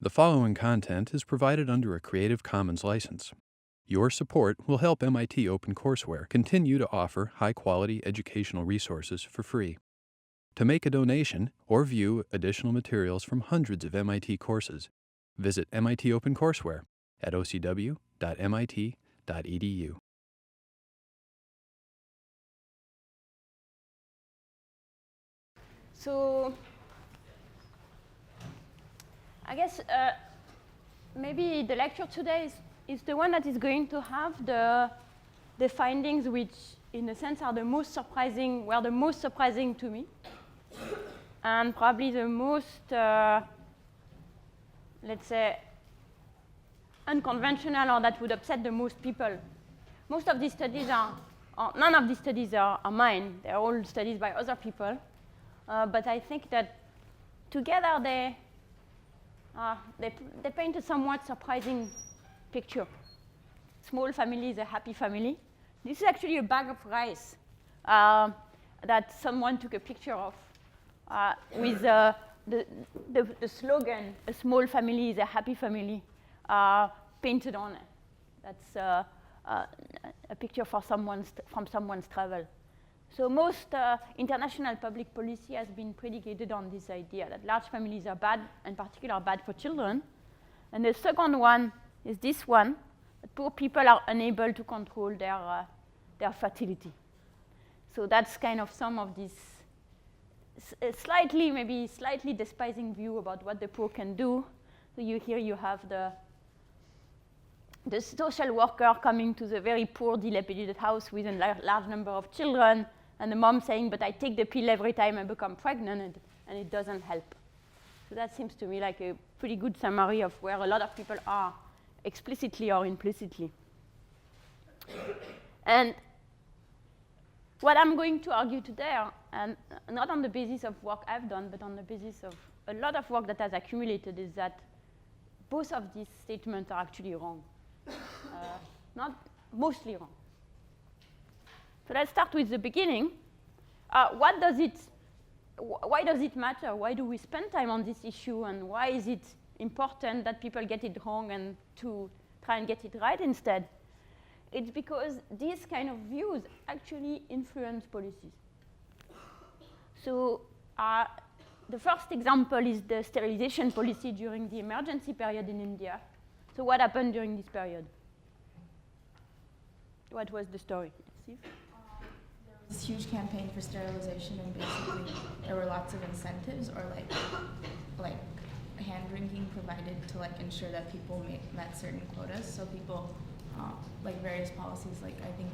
The following content is provided under a Creative Commons license. Your support will help MIT OpenCourseware continue to offer high-quality educational resources for free. To make a donation or view additional materials from hundreds of MIT courses, visit MIT OpenCourseware at ocw.mit.edu. So I guess maybe the lecture today is the one that is going to have the findings which, in a sense, are the most surprising, were the most surprising to me, and probably the most, let's say, unconventional, or that would upset the most people. Most of these studies are, or none of these studies are mine. They're all studies by other people. But I think that together they paint a somewhat surprising picture. Small family is a happy family. This is actually a bag of rice that someone took a picture of with the slogan, "A small family is a happy family," painted on it. That's a picture for from someone's travel. So most international public policy has been predicated on this idea that large families are bad, in particular bad for children. And the second one is this one, that poor people are unable to control their fertility. So that's kind of some of this maybe slightly despising view about what the poor can do. So here you have the social worker coming to the very poor, dilapidated house with a large number of children, and the mom saying, "But I take the pill every time I become pregnant, and it doesn't help." So that seems to me like a pretty good summary of where a lot of people are, explicitly or implicitly. And what I'm going to argue today, and not on the basis of work I've done, but on the basis of a lot of work that has accumulated, is that both of these statements are actually wrong. Not mostly wrong. So let's start with the beginning. Why does it matter? Why do we spend time on this issue? And why is it important that people get it wrong and to try and get it right instead? It's because these kind of views actually influence policies. So the first example is the sterilization policy during the emergency period in India. So what happened during this period? What was the story? There was this huge campaign for sterilization, and basically there were lots of incentives, or like hand drinking provided to ensure that people met certain quotas. So people, various policies, I think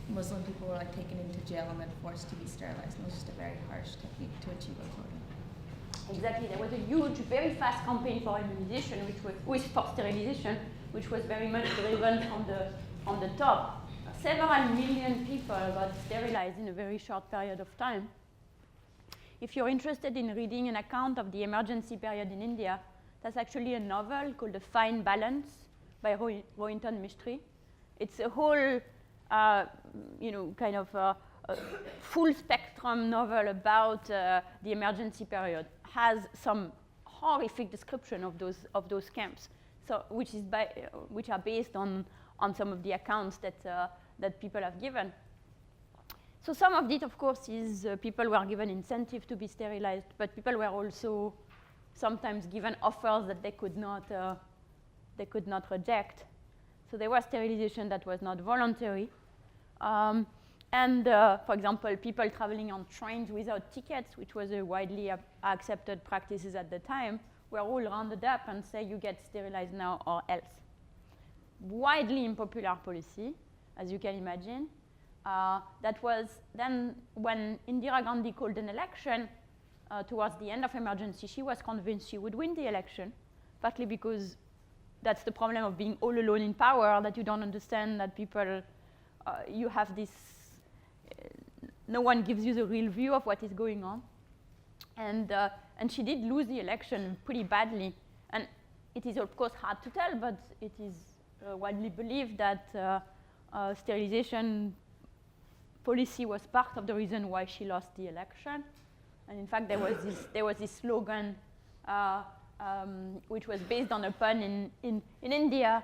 Muslim people were taken into jail and then forced to be sterilized. And it was just a very harsh technique to achieve a quota. Exactly. There was a huge, very fast campaign for immunization, for sterilization, which was very much driven from the top. Several million people got sterilized in a very short period of time. If you're interested in reading an account of the emergency period in India, that's actually a novel called The Fine Balance by Rohinton Mistry. It's a whole, full spectrum novel about the emergency period. Has some horrific description of those camps, so which are based on some of the accounts that people have given. So some of it, of course, is people were given incentive to be sterilized, but people were also sometimes given offers that they could not reject. So there was sterilization that was not voluntary. For example, people traveling on trains without tickets, which was a widely accepted practices at the time, were all rounded up and say, "You get sterilized now or else." Widely unpopular policy, as you can imagine. That was then when Indira Gandhi called an election towards the end of emergency, she was convinced she would win the election, partly because that's the problem of being all alone in power, that you don't understand that people, you have this, no one gives you the real view of what is going on. And she did lose the election pretty badly. And it is, of course, hard to tell, but it is widely believed that sterilization policy was part of the reason why she lost the election. And in fact, there was this slogan, which was based on a pun in India,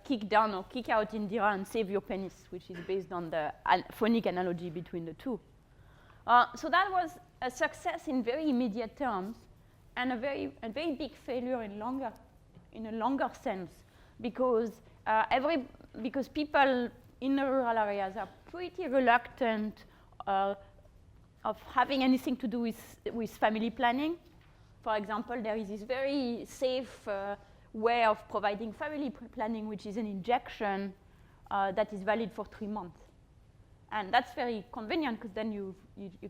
kick down or kick out Indira and save your penis, which is based on the phonic analogy between the two. So that was a success in very immediate terms, and a very big failure in a longer sense, because because people in the rural areas are pretty reluctant of having anything to do with family planning. For example, there is this very safe way of providing family planning, which is an injection that is valid for 3 months. And that's very convenient, because then you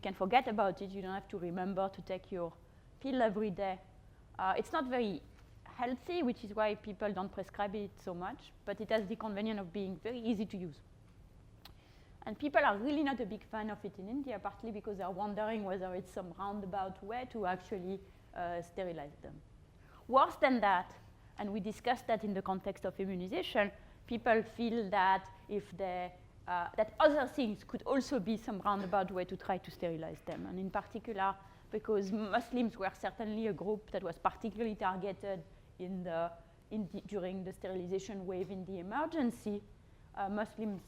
can forget about it. You don't have to remember to take your pill every day. It's not very healthy, which is why people don't prescribe it so much, but it has the convenience of being very easy to use. And people are really not a big fan of it in India, partly because they're wondering whether it's some roundabout way to actually sterilize them. Worse than that, and we discussed that in the context of immunization, people feel that that other things could also be some roundabout way to try to sterilize them. And in particular, because Muslims were certainly a group that was particularly targeted during the sterilization wave in the emergency, Muslims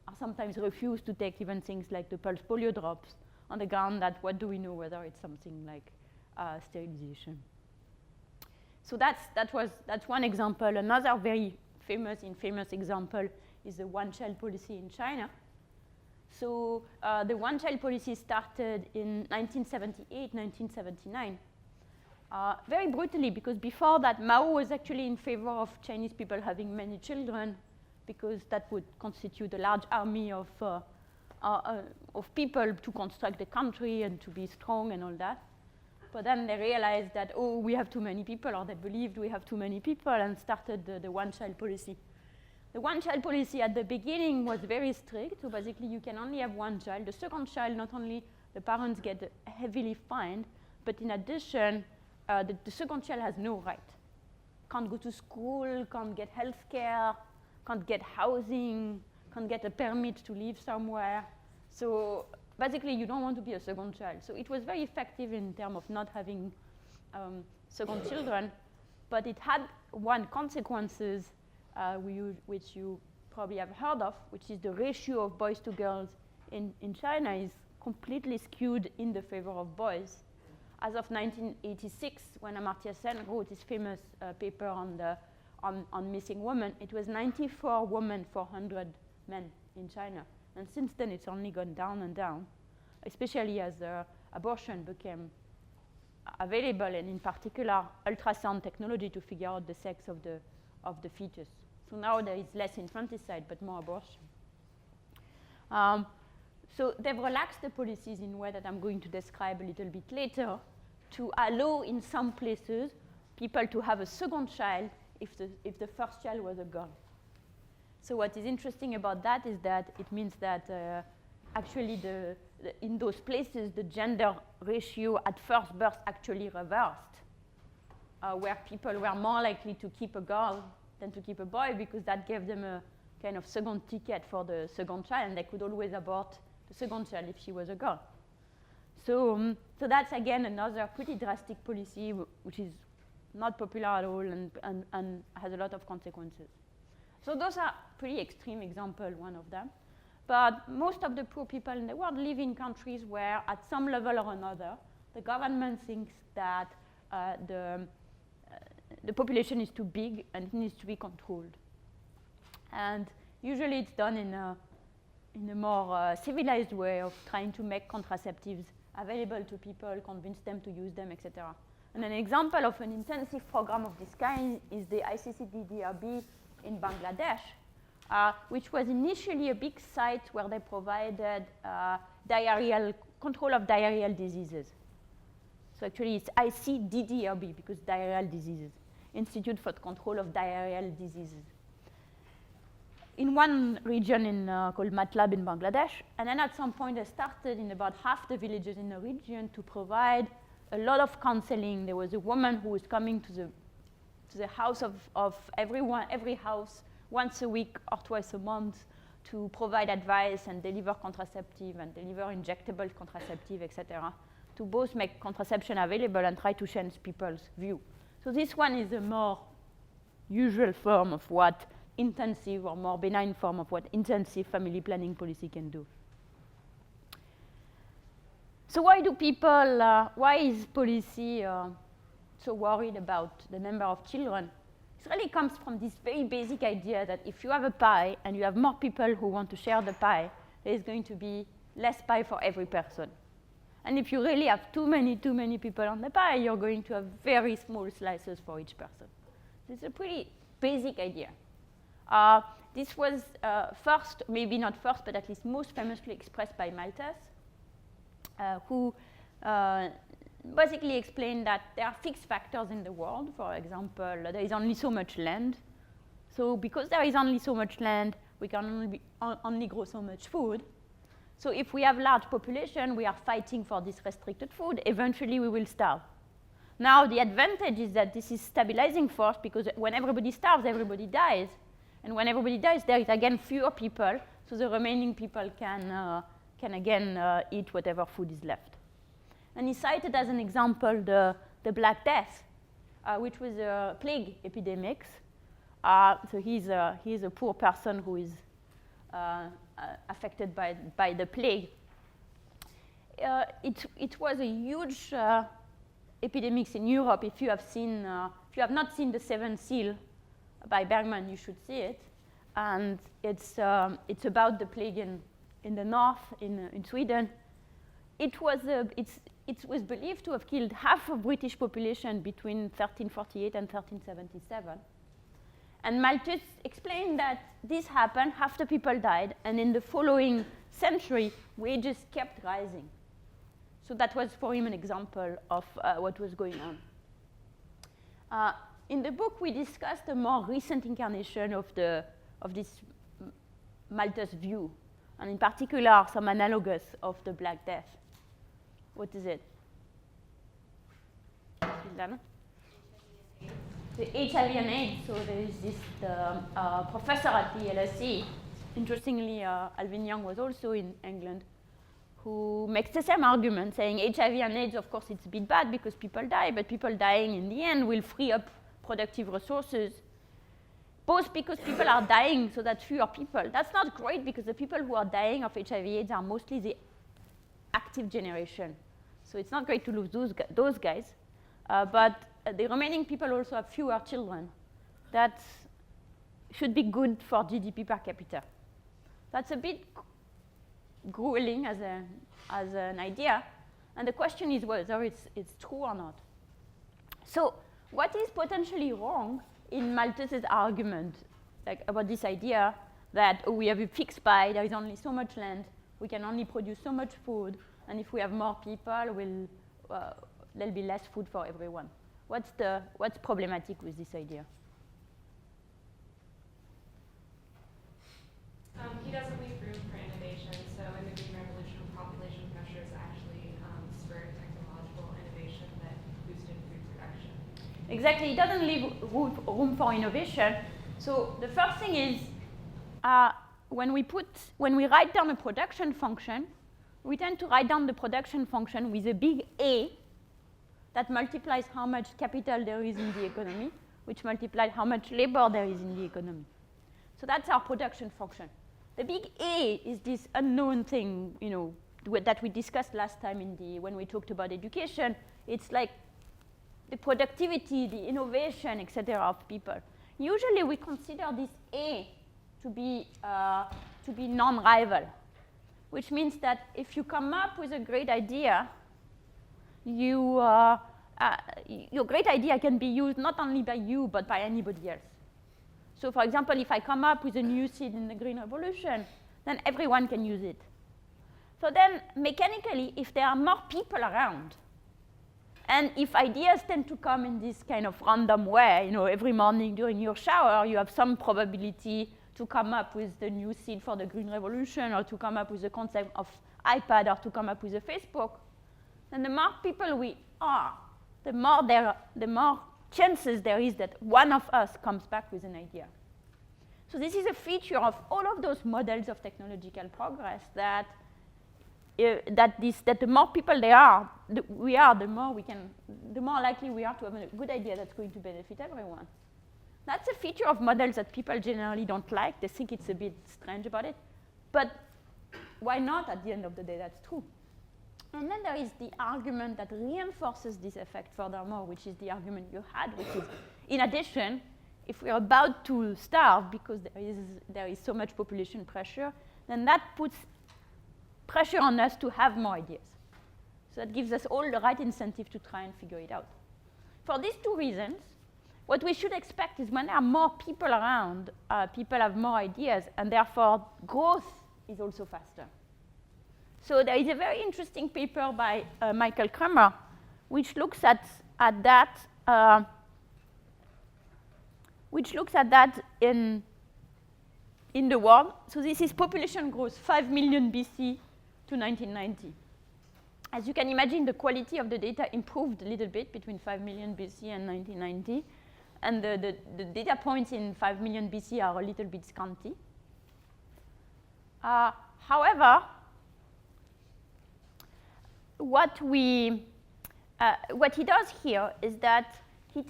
are sometimes refused to take even things like the pulse polio drops on the ground that what do we know whether it's something like sterilization. So that's one example. Another very famous example is the one-child policy in China. So the one-child policy started in 1978, 1979, very brutally, because before that, Mao was actually in favor of Chinese people having many children, because that would constitute a large army of people to construct the country and to be strong and all that. But then they realized that, oh, we have too many people, or they believed we have too many people, and started the one-child policy. The one-child policy at the beginning was very strict, so basically you can only have one child. The second child, not only the parents get heavily fined, but in addition, the second child has no right. Can't go to school, can't get health care, can't get housing, can't get a permit to live somewhere. So basically, you don't want to be a second child. So it was very effective in terms of not having second children, but it had one consequences, which you probably have heard of, which is the ratio of boys to girls in China is completely skewed in the favor of boys. As of 1986, when Amartya Sen wrote his famous paper on missing women, it was 94 women for 100 men in China. And since then, it's only gone down and down, especially as abortion became available, and in particular, ultrasound technology to figure out the sex of the fetus. So now there is less infanticide, but more abortion. So they've relaxed the policies in a way that I'm going to describe a little bit later, to allow, in some places, people to have a second child if the first child was a girl. So what is interesting about that is that it means that actually in those places, the gender ratio at first birth actually reversed, where people were more likely to keep a girl than to keep a boy, because that gave them a kind of second ticket for the second child, and they could always abort the second child if she was a girl. So that's, again, another pretty drastic policy, which is not popular at all and has a lot of consequences. So those are pretty extreme examples, one of them. But most of the poor people in the world live in countries where, at some level or another, the government thinks that the population is too big and it needs to be controlled. And usually it's done in a more civilized way of trying to make contraceptives available to people, convince them to use them, etc. And an example of an intensive program of this kind is the ICCDDRB in Bangladesh, which was initially a big site where they provided control of diarrheal diseases. So actually it's ICDDRB, because diarrheal diseases, Institute for the Control of Diarrheal Diseases, in one region called Matlab in Bangladesh. And then at some point they started in about half the villages in the region to provide a lot of counseling. There was a woman who was coming to the house of every house once a week or twice a month to provide advice and deliver contraceptive and deliver injectable contraceptive, etc., to both make contraception available and try to change people's view. So this one is a more usual form of what intensive or more benign form of what intensive family planning policy can do. So why do people, why is policy so worried about the number of children? It really comes from this very basic idea that if you have a pie and you have more people who want to share the pie, there is going to be less pie for every person. And if you really have too many people on the pie, you're going to have very small slices for each person. This is a pretty basic idea. This was first, maybe not first, but at least most famously expressed by Malthus, who basically explained that there are fixed factors in the world. For example, there is only so much land. So because there is only so much land, we can only grow so much food. So if we have large population, we are fighting for this restricted food. Eventually, we will starve. Now, the advantage is that this is stabilizing force because when everybody starves, everybody dies. And when everybody dies, there is again fewer people, so the remaining people can again eat whatever food is left. And he cited as an example the Black Death, which was a plague epidemic. So he's a poor person who is affected by the plague. It was a huge epidemic in Europe. If you have not seen The Seventh Seal by Bergman, you should see it. And it's about the plague in the north, in Sweden. It was believed to have killed half of British population between 1348 and 1377. And Malthus explained that this happened, half the people died, and in the following century, wages kept rising. So that was for him an example of what was going on. In the book, we discussed a more recent incarnation of this Malthus view, and in particular, some analogous of the Black Death. What is it? The HIV and AIDS. So there is this professor at the LSE. Interestingly, Alvin Young was also in England, who makes the same argument, saying HIV and AIDS, of course, it's a bit bad because people die, but people dying in the end will free up productive resources, both because people are dying, so that fewer people. That's not great because the people who are dying of HIV/AIDS are mostly the active generation. So it's not great to lose those guys. But the remaining people also have fewer children. That should be good for GDP per capita. That's a bit grueling as an idea. And the question is whether it's true or not. So what is potentially wrong in Malthus's argument, like about this idea that we have a fixed pie, there is only so much land, we can only produce so much food, and if we have more people, there'll be less food for everyone. What's problematic with this idea? He doesn't leave room for innovation. So in the Green Revolution, population pressures actually spurred technological innovation that boosted food production. Exactly, it doesn't leave room for innovation. So the first thing is, when we write down a production function, we tend to write down the production function with a big A that multiplies how much capital there is in the economy, which multiplies how much labor there is in the economy. So that's our production function. The big A is this unknown thing, that we discussed last time when we talked about education. It's like the productivity, the innovation, etc. of people. Usually we consider this A to be non-rival, which means that if you come up with a great idea, your great idea can be used not only by you, but by anybody else. So for example, if I come up with a new seed in the Green Revolution, then everyone can use it. So then mechanically, if there are more people around, and if ideas tend to come in this kind of random way, every morning during your shower, you have some probability to come up with the new seed for the Green Revolution, or to come up with the concept of iPad, or to come up with a Facebook, then the more people we are, the more chances there is that one of us comes back with an idea. So this is a feature of all of those models of technological progress, that that the more people there are, the more likely we are to have a good idea that's going to benefit everyone. That's a feature of models that people generally don't like. They think it's a bit strange about it. But why not? At the end of the day, that's true. And then there is the argument that reinforces this effect furthermore, which is the argument you had, which is, in addition, if we're about to starve because there is so much population pressure, then that puts pressure on us to have more ideas. So that gives us all the right incentive to try and figure it out. For these two reasons, what we should expect is when there are more people around, people have more ideas, and therefore growth is also faster. So there is a very interesting paper by Michael Kramer, which looks at that in the world. So this is population growth, 5 million BC to 1990. As you can imagine, the quality of the data improved a little bit between 5 million BC and 1990. And the data points in 5 million BC are a little bit scanty. However, what he does here is that he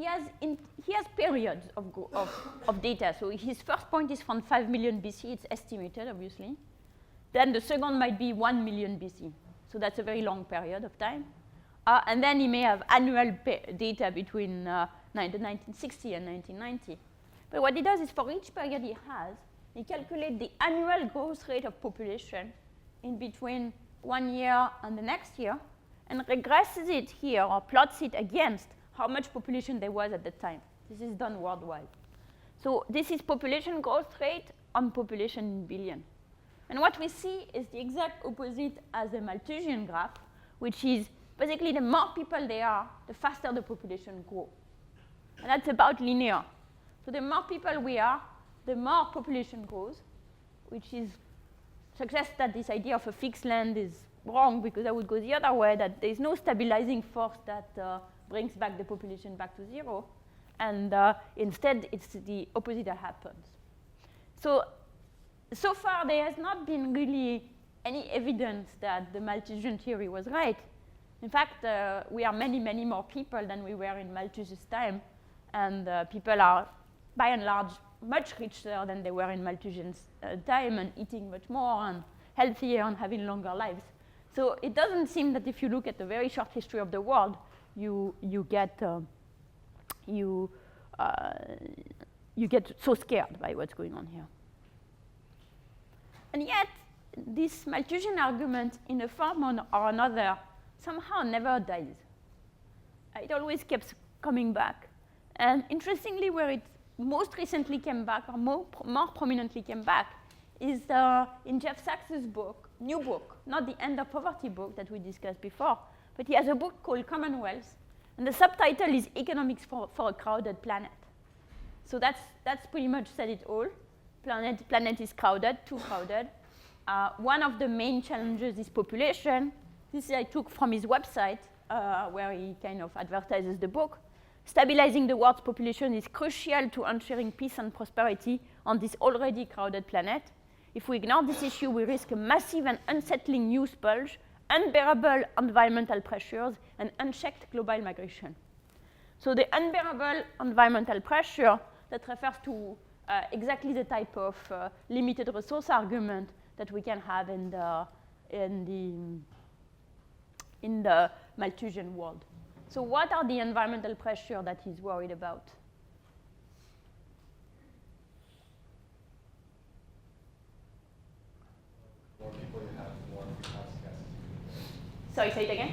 has periods of data. So his first point is from 5 million BC. It's estimated, obviously. Then the second might be 1 million BC. So that's a very long period of time. And then he may have annual data between 1960 and 1990. But what he does is for each period he calculates the annual growth rate of population in between 1 year and the next year, and regresses it here or plots it against how much population there was at the time. This is done worldwide. So this is population growth rate on population in billion. And what we see is the exact opposite as the Malthusian graph, which is basically the more people there are, the faster the population grows. And that's about linear. So the more people we are, the more population grows, which suggests that this idea of a fixed land is wrong, because I would go the other way, that there is no stabilizing force that brings back the population back to zero. And instead, it's the opposite that happens. So far, there has not been really any evidence that the Malthusian theory was right. In fact, we are many, many more people than we were in Malthus's time. And people are, by and large, much richer than they were in Malthusian's time, and eating much more and healthier and having longer lives. So it doesn't seem that if you look at the very short history of the world, you get so scared by what's going on here. And yet, this Malthusian argument, in a form or another, somehow never dies. It always keeps coming back. And interestingly, where it most recently came back, or more prominently came back, is in Jeff Sachs's book, new book, not the End of Poverty book that we discussed before, but he has a book called Commonwealth, and the subtitle is Economics for a Crowded Planet. So that's pretty much said it all. Planet is crowded, too crowded. One of the main challenges is population. This I took from his website, where he kind of advertises the book. Stabilizing the world's population is crucial to ensuring peace and prosperity on this already crowded planet. If we ignore this issue, we risk a massive and unsettling news purge, unbearable environmental pressures, and unchecked global migration. So the unbearable environmental pressure, that refers to exactly the type of limited resource argument that we can have in the Malthusian world. So what are the environmental pressure that he's worried about? The more people you have, the more greenhouse gases you can emit. Sorry, say it again.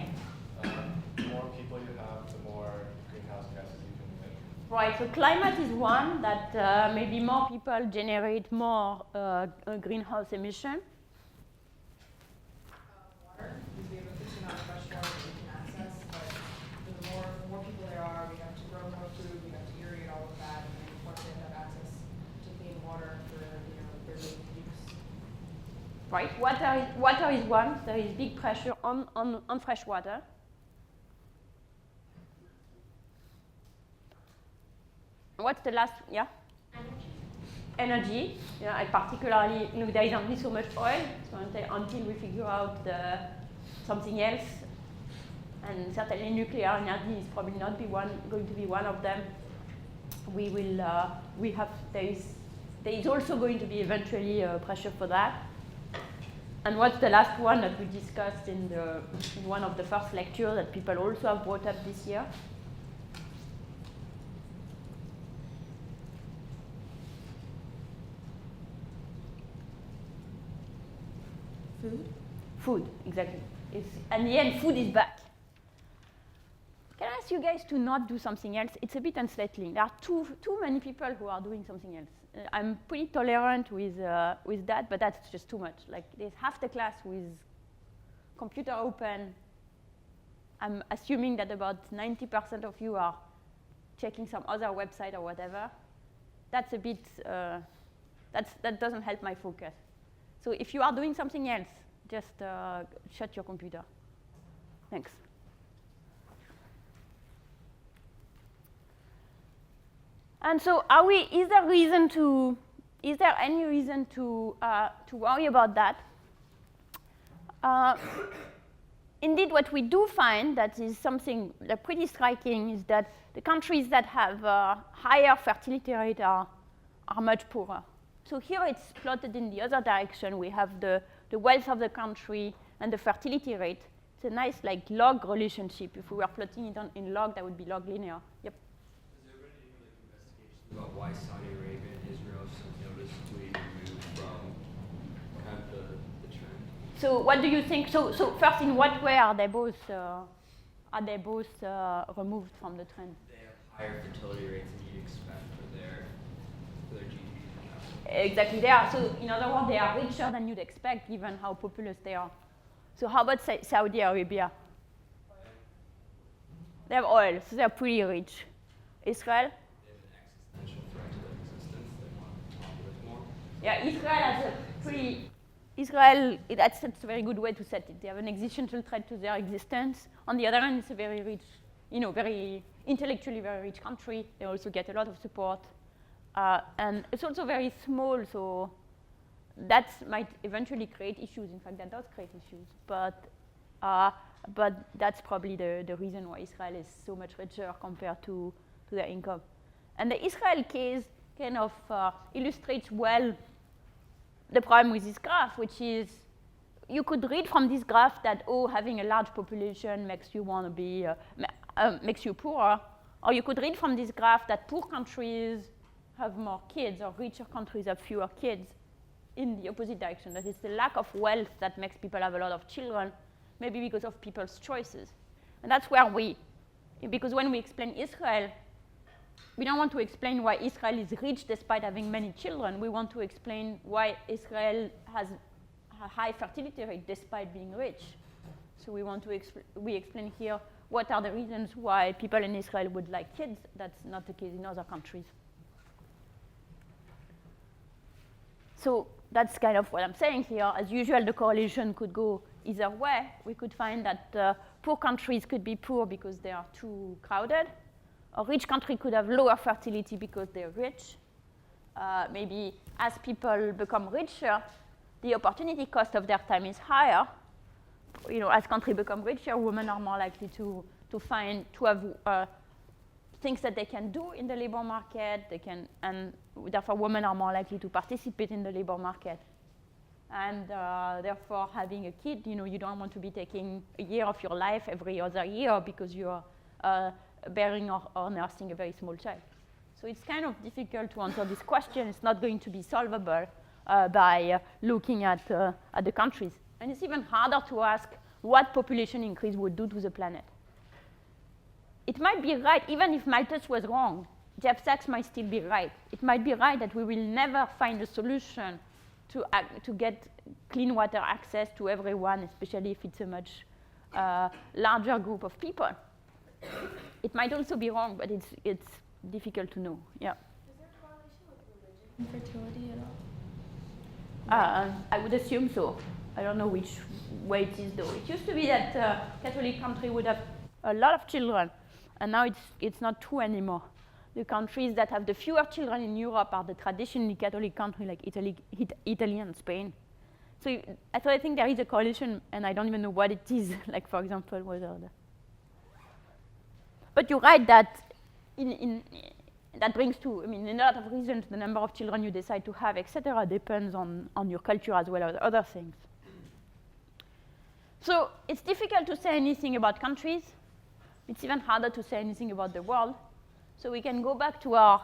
The more people you have, the more greenhouse gases you can emit. Right, so climate is one, that maybe more people generate more greenhouse emission. Water, because we have a fixed amount of fresh water that we can access, but the more people there are, we have to grow more food, we have to irrigate all of that, and then of course we have to have access to clean water for their daily use. Right, water is one. There is big pressure on fresh water. What's the last? Yeah. energy, and particularly, there is only so much oil, so until we figure out something else, and certainly nuclear energy is probably not going to be one of them. There is also going to be eventually pressure for that. And what's the last one that we discussed in one of the first lectures that people also have brought up this year? Food? Food, exactly. In the end, food is back. Can I ask you guys to not do something else? It's a bit unsettling. There are too many people who are doing something else. I'm pretty tolerant with that, but that's just too much. Like, there's half the class with computer open. I'm assuming that about 90% of you are checking some other website or whatever. That's a bit, that doesn't help my focus. So if you are doing something else, just shut your computer. Thanks. And so, is there any reason to worry about that? Indeed, what we do find that is something pretty striking is that the countries that have higher fertility rate are much poorer. So here it's plotted in the other direction. We have the wealth of the country and the fertility rate. It's a nice log relationship. If we were plotting it in log, that would be log linear. Yep. About why Saudi Arabia and Israel are so noticeably removed from kind of the trend? So what do you think? So first, in what way are they both removed from the trend? They have higher fertility rates than you'd expect for their GDP. Exactly, they are. So in other words, they are richer than you'd expect, given how populous they are. So how about Saudi Arabia? They have oil, so they're pretty rich. Israel? Yeah, Israel has that's a very good way to set it. They have an existential threat to their existence. On the other hand, it's a very rich, very intellectually very rich country. They also get a lot of support. And it's also very small, so that might eventually create issues. In fact, that does create issues. But that's probably the reason why Israel is so much richer compared to their income. And the Israel case kind of illustrates well the problem with this graph, which is you could read from this graph that, having a large population makes you want to be, makes you poorer. Or you could read from this graph that poor countries have more kids or richer countries have fewer kids, in the opposite direction. That is the lack of wealth that makes people have a lot of children, maybe because of people's choices. And that's where because when we explain Israel, we don't want to explain why Israel is rich despite having many children. We want to explain why Israel has a high fertility rate despite being rich. So we want to explain here what are the reasons why people in Israel would like kids. That's not the case in other countries. So that's kind of what I'm saying here. As usual, the correlation could go either way. We could find that poor countries could be poor because they are too crowded. A rich country could have lower fertility because they're rich. Maybe as people become richer, the opportunity cost of their time is higher. As countries become richer, women are more likely to have things that they can do in the labor market. And therefore, women are more likely to participate in the labor market. And therefore, having a kid, you don't want to be taking a year of your life every other year because you're bearing or nursing a very small child. So it's kind of difficult to answer this question. It's not going to be solvable by looking at the countries. And it's even harder to ask what population increase would do to the planet. It might be right, even if Malthus was wrong, Jeff Sachs might still be right. It might be right that we will never find a solution to get clean water access to everyone, especially if it's a much larger group of people. It might also be wrong, but it's difficult to know. Yeah. Is there a correlation with religion and fertility at all? I would assume so. I don't know which way it is, though. It used to be that Catholic country would have a lot of children, and now it's not true anymore. the countries that have the fewer children in Europe are the traditionally Catholic countries like Italy and Spain. So I think there is a correlation, and I don't even know what it is, like, for example, whether but you're right that that brings to, I mean, in a lot of reasons, the number of children you decide to have, etc., depends on your culture as well as other things. So it's difficult to say anything about countries. It's even harder to say anything about the world. So we can go back to our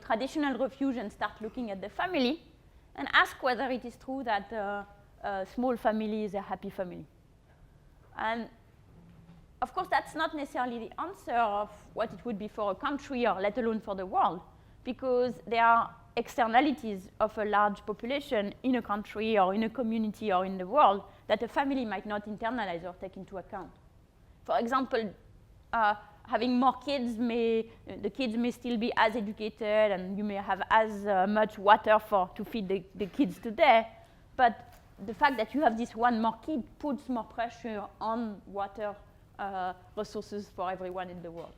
traditional refuge and start looking at the family and ask whether it is true that a small family is a happy family. And of course, that's not necessarily the answer of what it would be for a country or let alone for the world, because there are externalities of a large population in a country or in a community or in the world that a family might not internalize or take into account. For example, having more kids the kids may still be as educated, and you may have as much water to feed the kids today, but the fact that you have this one more kid puts more pressure on water resources for everyone in the world.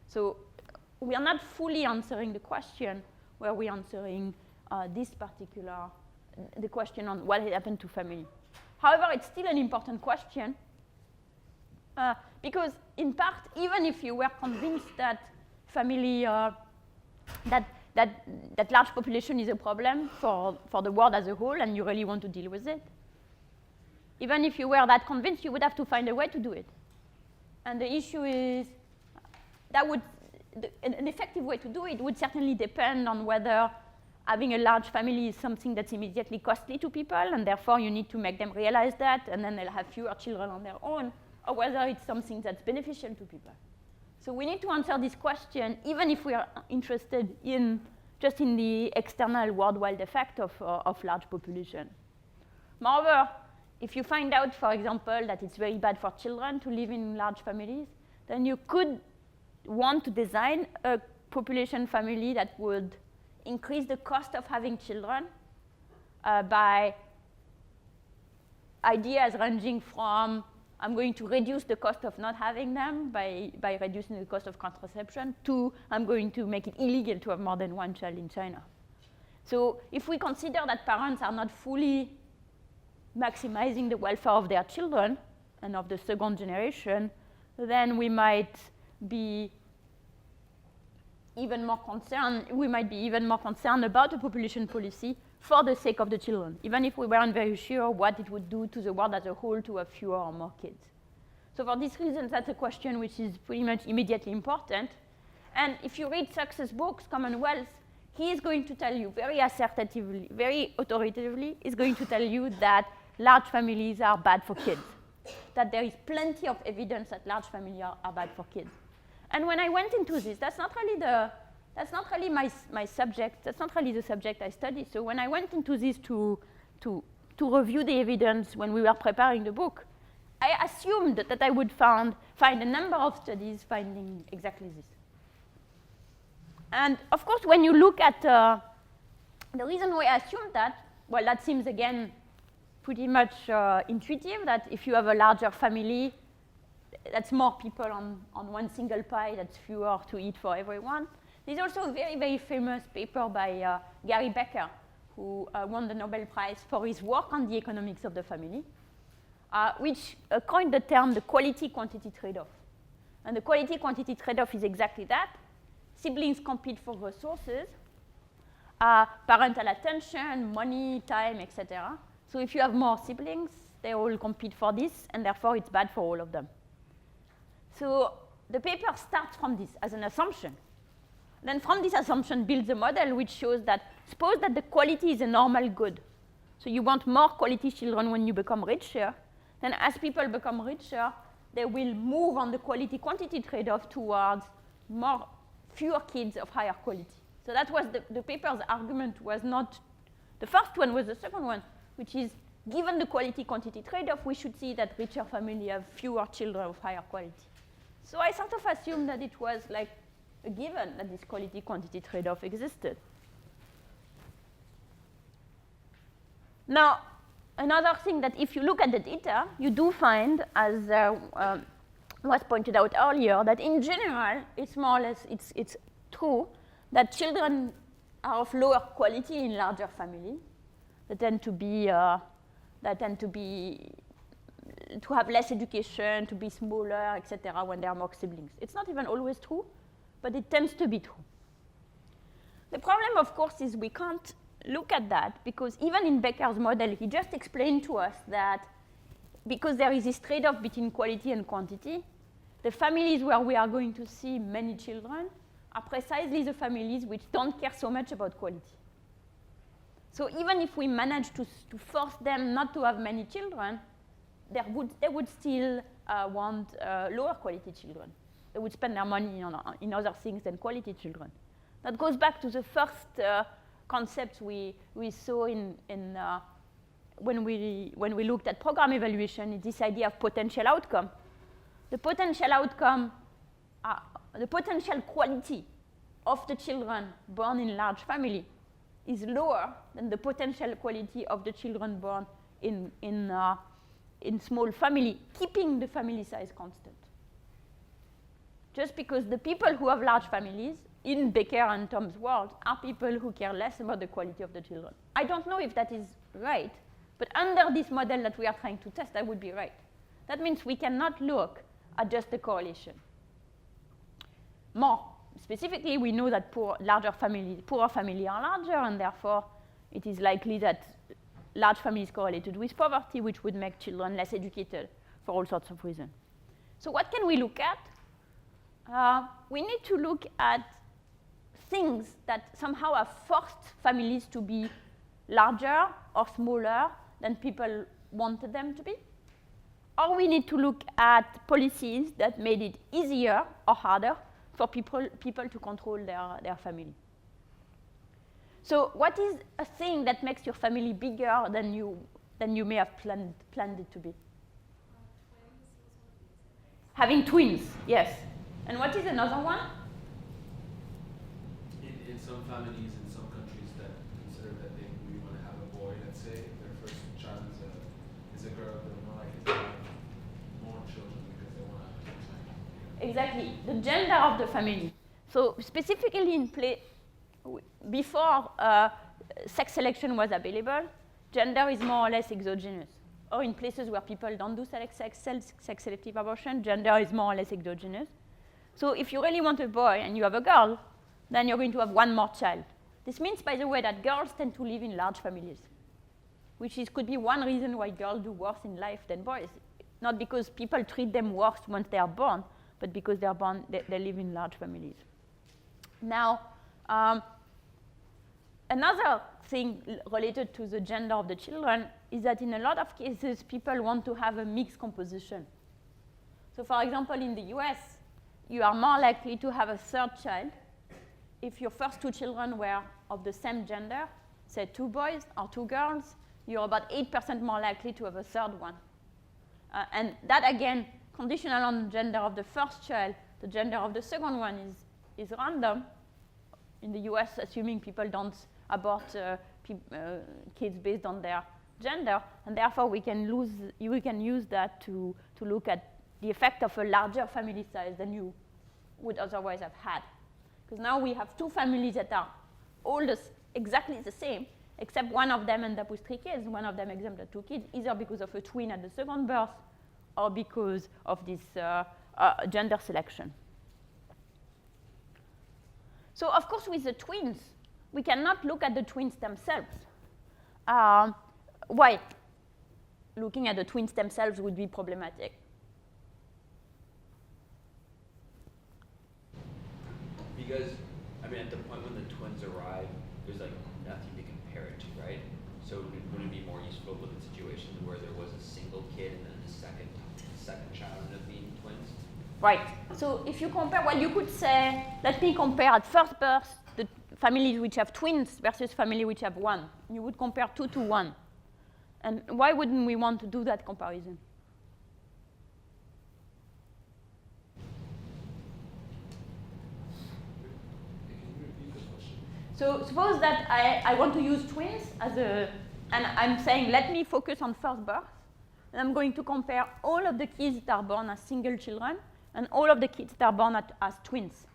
So we are not fully answering the question where we're answering the question on what happened to family. However, it's still an important question because, in part, even if you were convinced that family, that large population is a problem for the world as a whole, and you really want to deal with it, even if you were that convinced, you would have to find a way to do it. And the issue is an effective way to do it would certainly depend on whether having a large family is something that's immediately costly to people, and therefore you need to make them realize that, and then they'll have fewer children on their own, or whether it's something that's beneficial to people. So we need to answer this question, even if we are interested just in the external worldwide effect of large population. Moreover, if you find out, for example, that it's very bad for children to live in large families, then you could want to design a population family that would increase the cost of having children by ideas ranging from I'm going to reduce the cost of not having them by reducing the cost of contraception to I'm going to make it illegal to have more than one child in China. So if we consider that parents are not fully maximizing the welfare of their children and of the second generation, then we might be even more concerned. We might be even more concerned about a population policy for the sake of the children, even if we weren't very sure what it would do to the world as a whole to have fewer or more kids. So for these reasons, that's a question which is pretty much immediately important. And if you read Success books, Commonwealth, he is going to tell you very assertively, very authoritatively, is going to tell you that large families are bad for kids, that there is plenty of evidence that large families are bad for kids. And when I went into this, that's not really my subject. That's not really the subject I study. So when I went into this to review the evidence when we were preparing the book, I assumed that I would find a number of studies finding exactly this. And of course, when you look at the reason why I assumed that, well, that seems again pretty much intuitive, that if you have a larger family, that's more people on one single pie, that's fewer to eat for everyone. There's also a very, very famous paper by Gary Becker, who won the Nobel Prize for his work on the economics of the family, which coined the term the quality-quantity trade-off. And the quality-quantity trade-off is exactly that. Siblings compete for resources, parental attention, money, time, etc. So if you have more siblings, they all compete for this, and therefore it's bad for all of them. So the paper starts from this as an assumption. Then from this assumption builds a model which shows that suppose that the quality is a normal good. So you want more quality children when you become richer. Then as people become richer, they will move on the quality-quantity trade-off towards fewer kids of higher quality. So that was the paper's argument was not, the first one was the second one, which is given the quality-quantity trade-off, we should see that richer families have fewer children of higher quality. So I sort of assumed that it was like a given that this quality-quantity trade-off existed. Now, another thing that if you look at the data, you do find, as was pointed out earlier, that in general, it's more or less, it's true that children are of lower quality in larger families. They tend to have less education, to be smaller, etc. when there are more siblings. It's not even always true, but it tends to be true. The problem, of course, is we can't look at that because even in Becker's model, he just explained to us that because there is this trade-off between quality and quantity, the families where we are going to see many children are precisely the families which don't care so much about quality. So even if we manage to force them not to have many children, they would still want lower quality children. They would spend their money in other things than quality children. That goes back to the first concept we saw when we looked at program evaluation, is this idea of potential outcome. The potential outcome, the potential quality of the children born in large family is lower than the potential quality of the children born in small family, keeping the family size constant. Just because the people who have large families in Becker and Tom's world are people who care less about the quality of the children. I don't know if that is right, but under this model that we are trying to test, that would be right. That means we cannot look at just the correlation. More specifically, we know that poorer families are larger, and therefore it is likely that large families correlated with poverty, which would make children less educated for all sorts of reasons. So what can we look at? We need to look at things that somehow have forced families to be larger or smaller than people wanted them to be. Or we need to look at policies that made it easier or harder for people to control their family. So what is a thing that makes your family bigger than you may have planned it to be? Having twins, yes. And what is another one? In some families, in some countries that consider that they really want to have a boy, let's say, their first child is a girl, they're more likely to have more children because they want to have children. Exactly, the gender of the family. So specifically before sex selection was available, gender is more or less exogenous. Or in places where people don't do sex-selective abortion, gender is more or less exogenous. So if you really want a boy and you have a girl, then you're going to have one more child. This means, by the way, that girls tend to live in large families, which could be one reason why girls do worse in life than boys. Not because people treat them worse once they are born, but because they live in large families. Now, another thing related to the gender of the children is that in a lot of cases, people want to have a mixed composition. So for example, in the US, you are more likely to have a third child if your first two children were of the same gender, say 2 boys or 2 girls, you're about 8% more likely to have a third one. And that, again, conditional on the gender of the first child, the gender of the second one is random. In the US, assuming people don't abort kids based on their gender, and therefore we can use that to look at the effect of a larger family size than you would otherwise have had. Because now we have 2 families that are all exactly the same, except one of them ends up with 3 kids, one of them ends up with 2 kids, either because of a twin at the second birth or because of this gender selection. So of course, with the twins, we cannot look at the twins themselves. Why? Looking at the twins themselves would be problematic. Because, I mean, at the point when the twins arrive, there's like nothing to compare it to, right? So would it be more useful to look at situations where there was a single kid and then the second child ended up being twins? Right. So if you compare, well, you could say, let me compare at first birth the families which have twins versus families which have 1. You would compare 2 to 1. And why wouldn't we want to do that comparison? So suppose that I want to use twins and I'm saying, let me focus on first birth. And I'm going to compare all of the kids that are born as single children and all of the kids that are born as twins.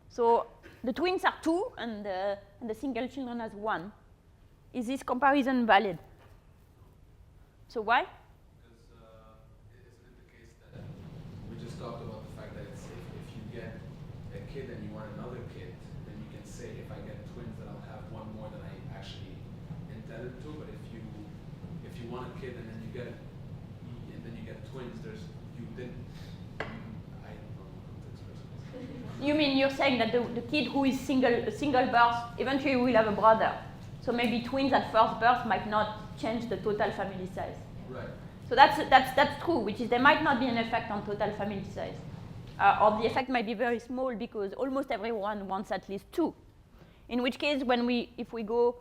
So the twins are 2 and the single children has 1. Is this comparison valid? So why? Because isn't it the case that we just talked about the fact that it's if you get a kid and you want another kid, then you can say if I get twins that I'll have one more than I actually intended to. But if you want a kid and then you get twins, you didn't. I don't know how to express this. You mean you're saying that the kid who is single birth eventually will have a brother. So maybe twins at first birth might not change the total family size. Right. So that's true, which is there might not be an effect on total family size. Or the effect might be very small because almost everyone wants at least 2. In which case, if we go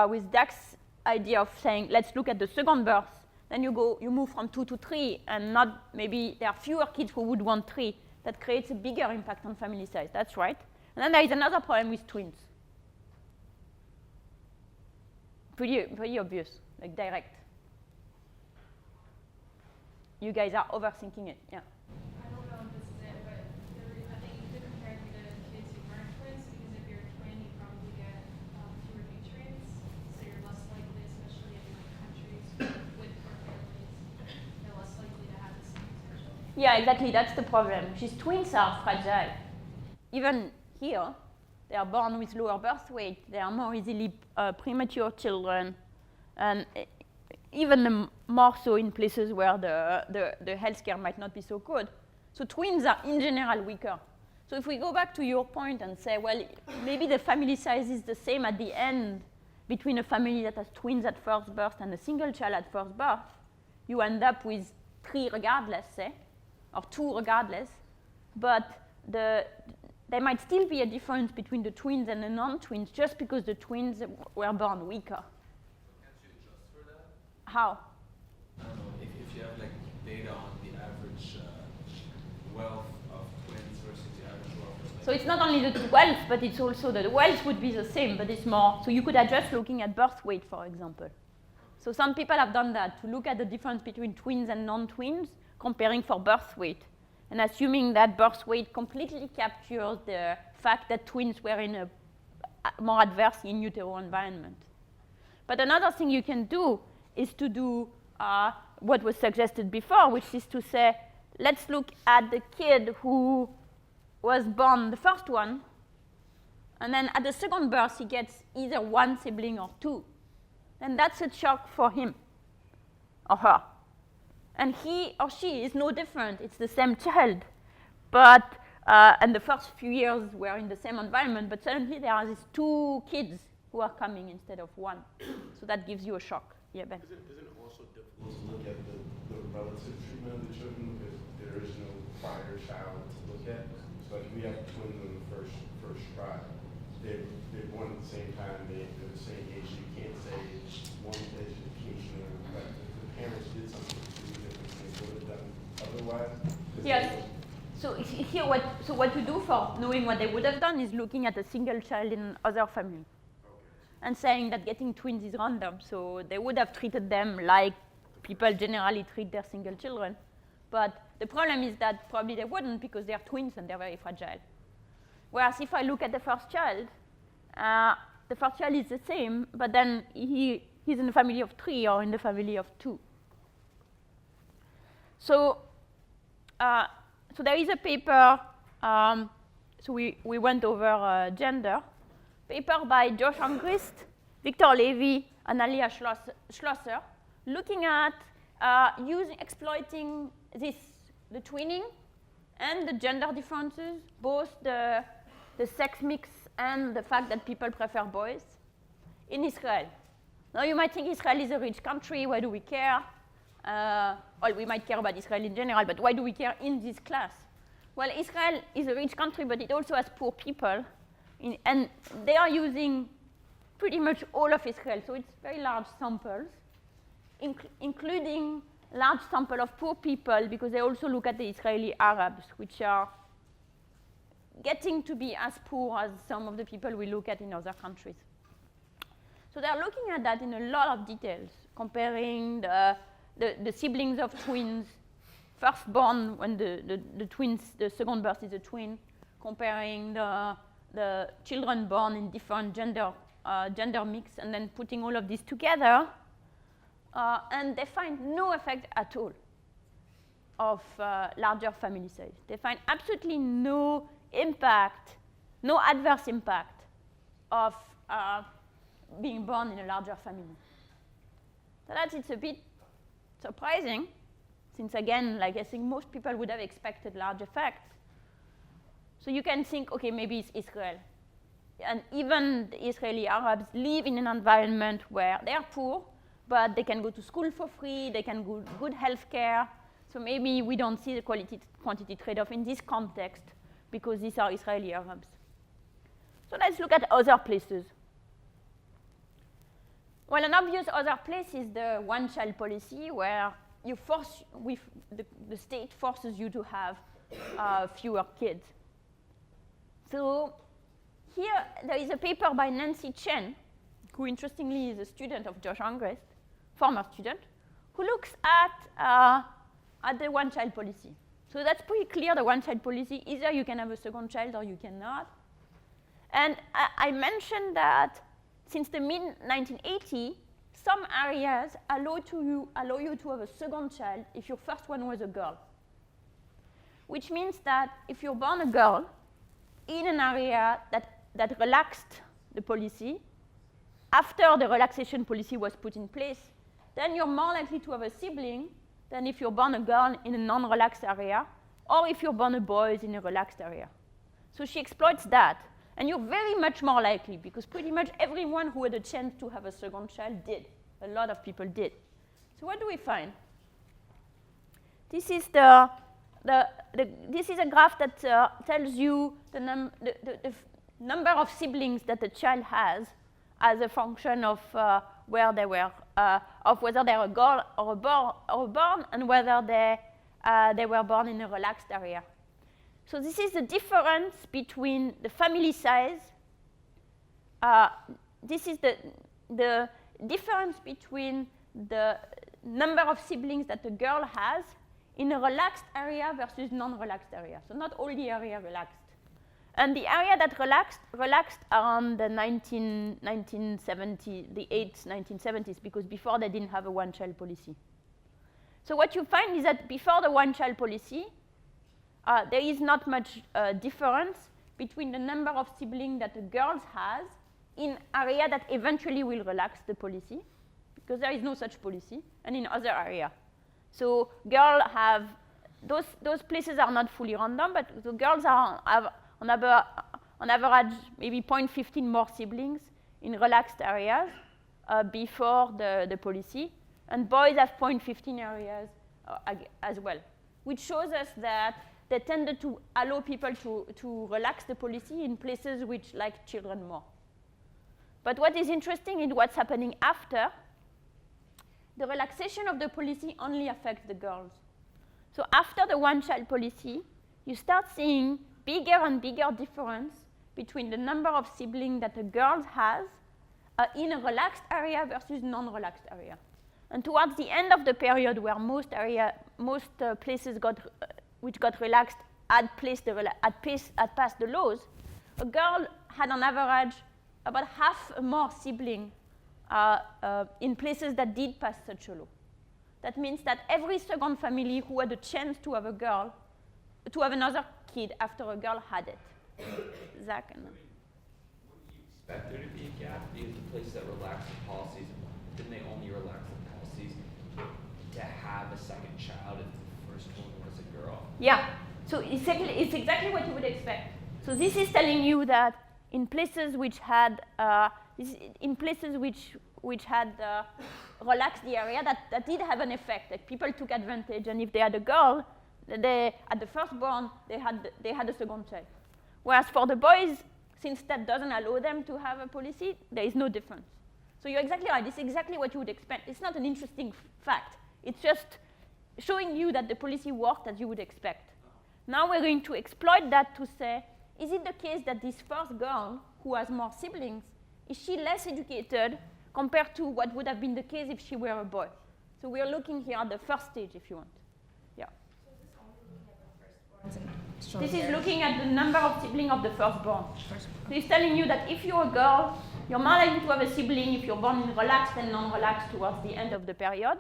with Dax's idea of saying, let's look at the second birth, then you move from 2 to 3, and not maybe there are fewer kids who would want 3. That creates a bigger impact on family size. That's right. And then there is another problem with twins. Pretty obvious, like direct. You guys are overthinking it, yeah. I don't know if this is it, but I think you could compare it to kids who aren't twins, because if you're a twin, you probably get fewer nutrients, so you're less likely, especially in countries with poor families, they're less likely to have this potential. Yeah, exactly, that's the problem. Twins are fragile. Even here, they are born with lower birth weight, they are more easily premature children, and even more so in places where the healthcare might not be so good. So twins are in general weaker. So if we go back to your point and say, well, maybe the family size is the same at the end between a family that has twins at first birth and a single child at first birth, you end up with 3 regardless, say, or 2 regardless, but there might still be a difference between the twins and the non-twins just because the twins were born weaker. Can't you adjust for that? How? I don't know, if you have like data on the average wealth of twins versus the average wealth of So it's not only the wealth, but it's also the wealth would be the same, but it's more. So you could adjust looking at birth weight, for example. So some people have done that, to look at the difference between twins and non-twins, comparing for birth weight, and assuming that birth weight completely captures the fact that twins were in a more adverse in utero environment. But another thing you can do is to do what was suggested before, which is to say, let's look at the kid who was born the first one, and then at the second birth he gets either 1 sibling or 2. Then that's a shock for him or her. And he or she is no different. It's the same child. But, and the first few years were in the same environment, but suddenly there are these 2 kids who are coming instead of 1. So that gives you a shock. Yeah, Ben. Isn't it also difficult to look at the relative treatment of the children because there is no prior child to look at? So like we have twins in the first trial. They're born at the same time, they're the same age. You can't say one education or but the parents did something completely different than they would have done otherwise. Yes. So here, what you do for knowing what they would have done is looking at a single child in other family, and saying that getting twins is random. So they would have treated them like people generally treat their single children. But the problem is that probably they wouldn't because they are twins and they're very fragile. Whereas if I look at the first child is the same, but then he's in the family of 3 or in the family of 2. So there is a paper, so we went over gender, paper by Josh Angrist, Victor Levy, and Alia Schlosser, looking at exploiting the twinning and the gender differences, both the sex mix and the fact that people prefer boys in Israel. Now you might think Israel is a rich country, why do we care? Well, we might care about Israel in general, but why do we care in this class? Well, Israel is a rich country, but it also has poor people, and they are using pretty much all of Israel, so it's very large samples, including large sample of poor people, because they also look at the Israeli Arabs, which are getting to be as poor as some of the people we look at in other countries. So they're looking at that in a lot of details, comparing the siblings of twins, first born when the twins, the second birth is a twin, comparing the the children born in different gender mix, and then putting all of this together, and they find no effect at all of larger family size. They find absolutely no impact, no adverse impact of being born in a larger family. So it's a bit surprising, since again, like I think most people would have expected large effects. So you can think, okay, maybe it's Israel. And even the Israeli Arabs live in an environment where they are poor, but they can go to school for free, they can go good health care. So maybe we don't see the quality-quantity trade-off in this context because these are Israeli Arabs. So let's look at other places. Well, an obvious other place is the one-child policy, where you force, the state forces you to have fewer kids. So here there is a paper by Nancy Chen, who interestingly is a student of Josh Angrist, former student, who looks at the one-child policy. So that's pretty clear, the one-child policy, either you can have a second child or you cannot. And I mentioned that since the mid-1980s, some areas allow you to have a second child if your first one was a girl. Which means that if you're born a girl in an area that relaxed the policy, after the relaxation policy was put in place, then you're more likely to have a sibling than if you're born a girl in a non-relaxed area, or if you're born a boy in a relaxed area. So she exploits that. And you're very much more likely, because pretty much everyone who had a chance to have a second child did. A lot of people did. So what do we find? This is this is a graph that tells you the number of siblings that a child has as a function of where they were, of whether they're a girl or a boy, and whether they were born in a relaxed area. So this is the difference between the family size. This is the difference between the number of siblings that a girl has in a relaxed area versus non-relaxed area. So not all the area relaxed. And the area that relaxed around the 1970s, the 1970s, because before they didn't have a one-child policy. So what you find is that before the one-child policy, there is not much difference between the number of siblings that a girl has in area that eventually will relax the policy, because there is no such policy, and in other area. So girls have, those places are not fully random, but the girls have on average maybe 0.15 more siblings in relaxed areas before the policy, and boys have 0.15 areas as well, which shows us that they tended to allow people to relax the policy in places which like children more. But what is interesting is what's happening after. The relaxation of the policy only affects the girls. So after the one-child policy, you start seeing bigger and bigger difference between the number of siblings that a girl has in a relaxed area versus non-relaxed area. And towards the end of the period where most places which got relaxed had passed the laws, a girl had on average about half more siblings in places that did pass such a law. That means that every second family who had a chance to have another kid after a girl had it. Zach? Would you expect there to be a gap? Because the places that relaxed the policies, didn't they only relax the policies to have a second child if the first one was a girl? Yeah, so it's exactly what you would expect. So this is telling you that in places which had relaxed the area, that did have an effect. Like people took advantage, and if they had a girl, at the firstborn, they had a second child. Whereas for the boys, since that doesn't allow them to have a policy, there is no difference. So you're exactly right. This is exactly what you would expect. It's not an interesting fact. It's just showing you that the policy worked as you would expect. Now we're going to exploit that to say, is it the case that this first girl who has more siblings, is she less educated compared to what would have been the case if she were a boy? So we're looking here at the first stage, if you want. Yeah. So is this only looking at the firstborns and This is looking at the number of siblings of the firstborn. So it's telling you that if you're a girl, you're more likely to have a sibling if you're born in relaxed and non-relaxed towards the end of the period.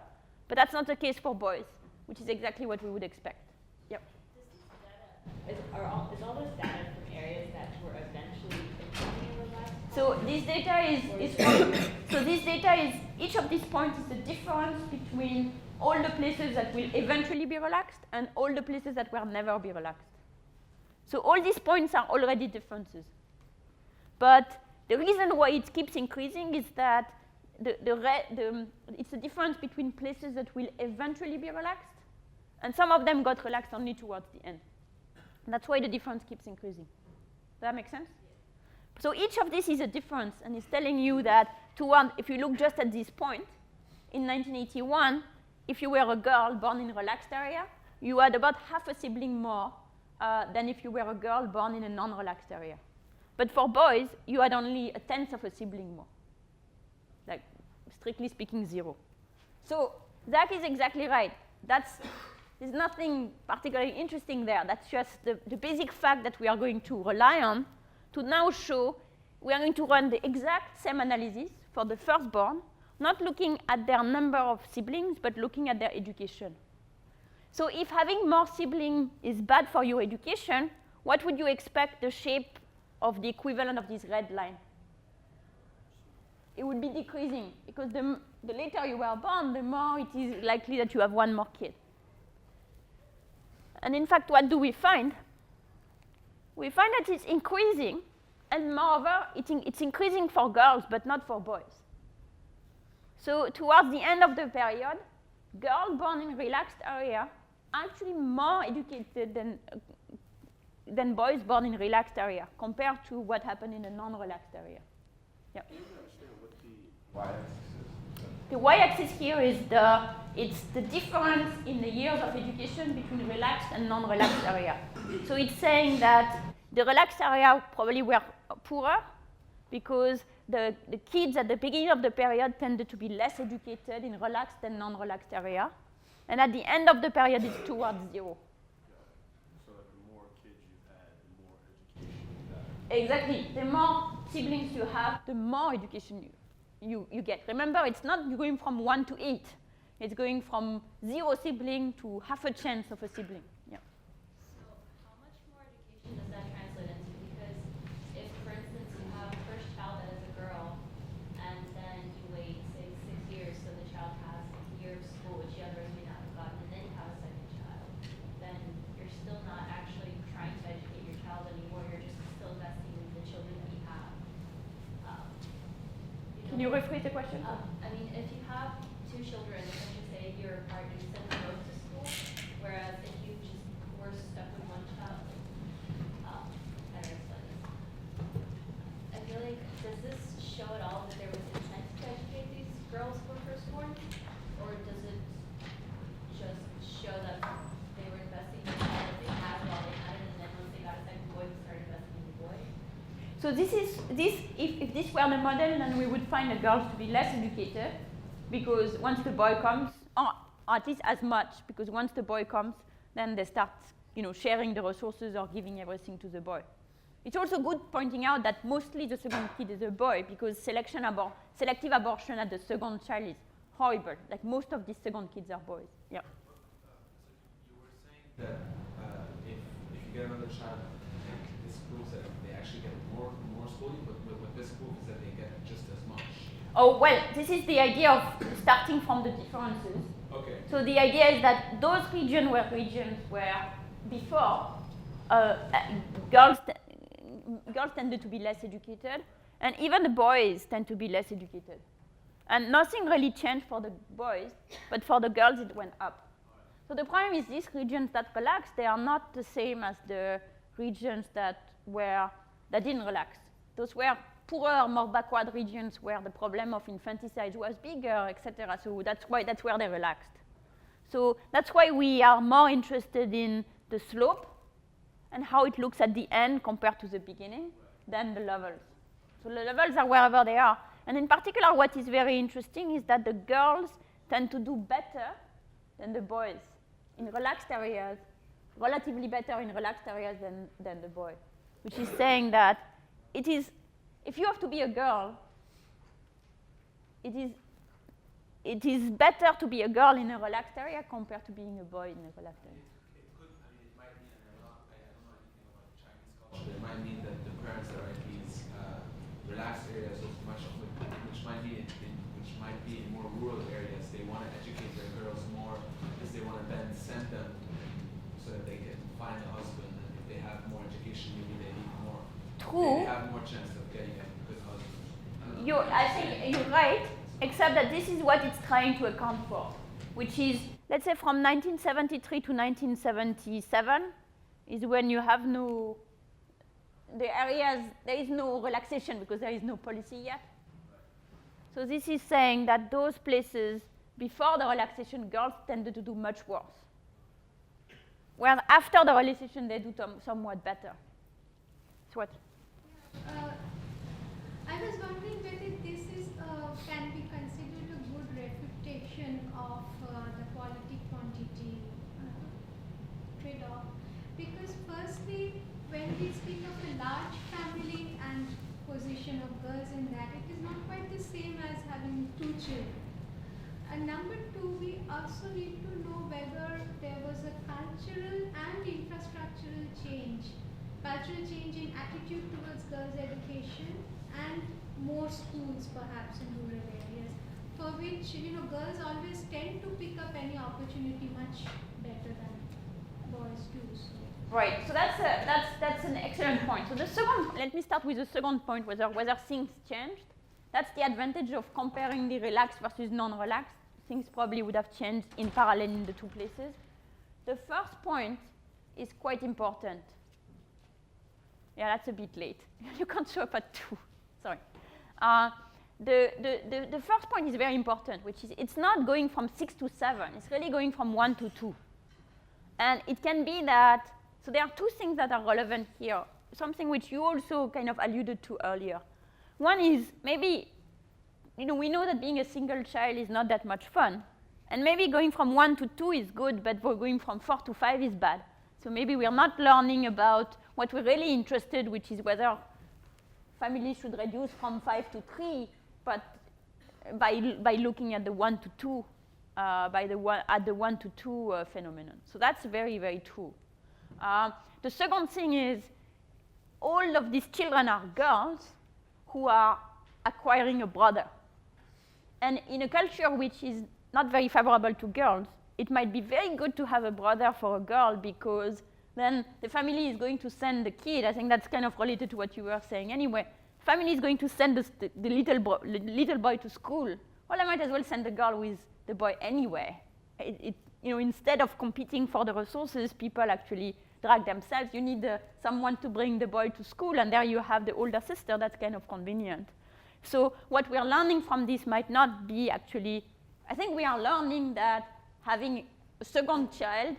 But that's not the case for boys, which is exactly what we would expect. Yep. Is all this data from areas that were eventually becoming relaxed? So this data is each of these points is the difference between all the places that will eventually be relaxed and all the places that will never be relaxed. So all these points are already differences. But the reason why it keeps increasing is that it's the difference between places that will eventually be relaxed, and some of them got relaxed only towards the end. And that's why the difference keeps increasing. Does that make sense? So each of these is a difference, and it's telling you that if you look just at this point, in 1981, if you were a girl born in a relaxed area, you had about half a sibling more than if you were a girl born in a non-relaxed area. But for boys, you had only a tenth of a sibling more. Like, strictly speaking, 0. So Zach is exactly right. There's nothing particularly interesting there. That's just the basic fact that we are going to rely on to now show we are going to run the exact same analysis for the firstborn, not looking at their number of siblings, but looking at their education. So if having more siblings is bad for your education, what would you expect the shape of the equivalent of this red line? It would be decreasing, because the later you were born, the more it is likely that you have one more kid. And in fact, what do we find? We find that it's increasing, and moreover, it's increasing for girls, but not for boys. So towards the end of the period, girls born in relaxed area are actually more educated than boys born in relaxed area, compared to what happened in a non-relaxed area. Yeah. Do you understand what the y-axis is? The y-axis here is it's the difference in the years of education between relaxed and non-relaxed area. So it's saying that the relaxed area probably were poorer because the kids at the beginning of the period tended to be less educated in relaxed and non-relaxed area. And at the end of the period, it's towards 0. So the more kids you've had, the more education you've had. Exactly. The more siblings you have, the more education you get. Remember, it's not going from 1 to 8. It's going from 0 sibling to half a chance of a sibling. Yeah. So how much more education does that translate into? Because if, for instance, you have a first child that is a girl, and then you wait, say, 6 years, so the child has a year of school, which you otherwise may not have gotten, and then you have a second child, then you're still not actually trying to educate your child anymore. You're just still investing in the children that you have. Can you rephrase the question? I mean, if you have 2 children, let's just say you're apart, you send them both to school, whereas if you just were stuck with one child, how do I explain this? I feel like, does this show at all that there was intent to educate these girls who were firstborn? Or does it just show that they were investing in the child that they had while they had it, and then once they got a second boy, they started investing in the boy? So if this were the model, then we would find the girls to be less educated, because once the boy comes, or at least as much, because once the boy comes, then they start, sharing the resources or giving everything to the boy. It's also good pointing out that mostly the second kid is a boy, because selective abortion at the second child is horrible. Like most of these second kids are boys. Yeah. So you were saying that if you get another child, I think this proves that they actually get more schooling, but what this proves is that they get just as much. Oh, well, this is the idea of starting from the differences. Okay. So the idea is that those regions were where before girls tended to be less educated, and even the boys tend to be less educated. And nothing really changed for the boys, but for the girls it went up. So the problem is these regions that relaxed, they are not the same as the regions that didn't relax. Those were poorer, more backward regions where the problem of infanticide was bigger, etc. So that's where they relaxed. So that's why we are more interested in the slope and how it looks at the end compared to the beginning than the levels. So the levels are wherever they are. And in particular, what is very interesting is that the girls tend to do better than the boys in relaxed areas relatively better in relaxed areas than the boy, which is saying that it is, if you have to be a girl, it is better to be a girl in a relaxed area compared to being a boy in a relaxed area. It could, I mean, it might mean, and I don't know anything about Chinese culture, it might mean that the parents are in these relaxed areas, which might be in more rural areas. They want to educate their girls more because they want to then send them so that they can find a husband. And if they have more education, maybe they need more. True. They have more chance of getting a good husband. I think you're right, except that this is what it's trying to account for, which is, let's say from 1973 to 1977 is when you have there is no relaxation because there is no policy yet. So this is saying that those places, before the relaxation, girls tended to do much worse. Whereas after the relaxation, they do somewhat better. So what? I was wondering whether this is can be considered a good refutation of the quality-quantity trade-off. Because firstly, when we speak of a large family and position of girls in that, it is not quite the same as having 2 children. And number 2, we also need to know whether there was a cultural and infrastructural change in attitude towards girls' education and more schools perhaps in rural areas, for which girls always tend to pick up any opportunity much better than boys do. So. Right. So that's an excellent point. So let me start with the second point, whether things changed. That's the advantage of comparing the relaxed versus non-relaxed. Things probably would have changed in parallel in the 2 places. The first point is quite important. Yeah, that's a bit late. You can't show up at 2. Sorry. The first point is very important, which is it's not going from 6 to 7. It's really going from 1 to 2. And it can be that, so there are 2 things that are relevant here, something which you also kind of alluded to earlier. One is maybe, we know that being a single child is not that much fun. And maybe going from 1 to 2 is good, but going from 4 to 5 is bad. So maybe we're not learning about what we're really interested in, which is whether families should reduce from 5 to 3, but by looking at the 1 to 2, at the 1 to 2 phenomenon. So that's very, very true. The second thing is all of these children are girls who are acquiring a brother. And in a culture which is not very favorable to girls, it might be very good to have a brother for a girl because then the family is going to send the kid. I think that's kind of related to what you were saying anyway. Family is going to send the little boy to school. Well, I might as well send the girl with the boy anyway. Instead of competing for the resources, people actually drag themselves. You need someone to bring the boy to school, and there you have the older sister. That's kind of convenient. So what we're learning from this might not be actually, I think we are learning that having a second child,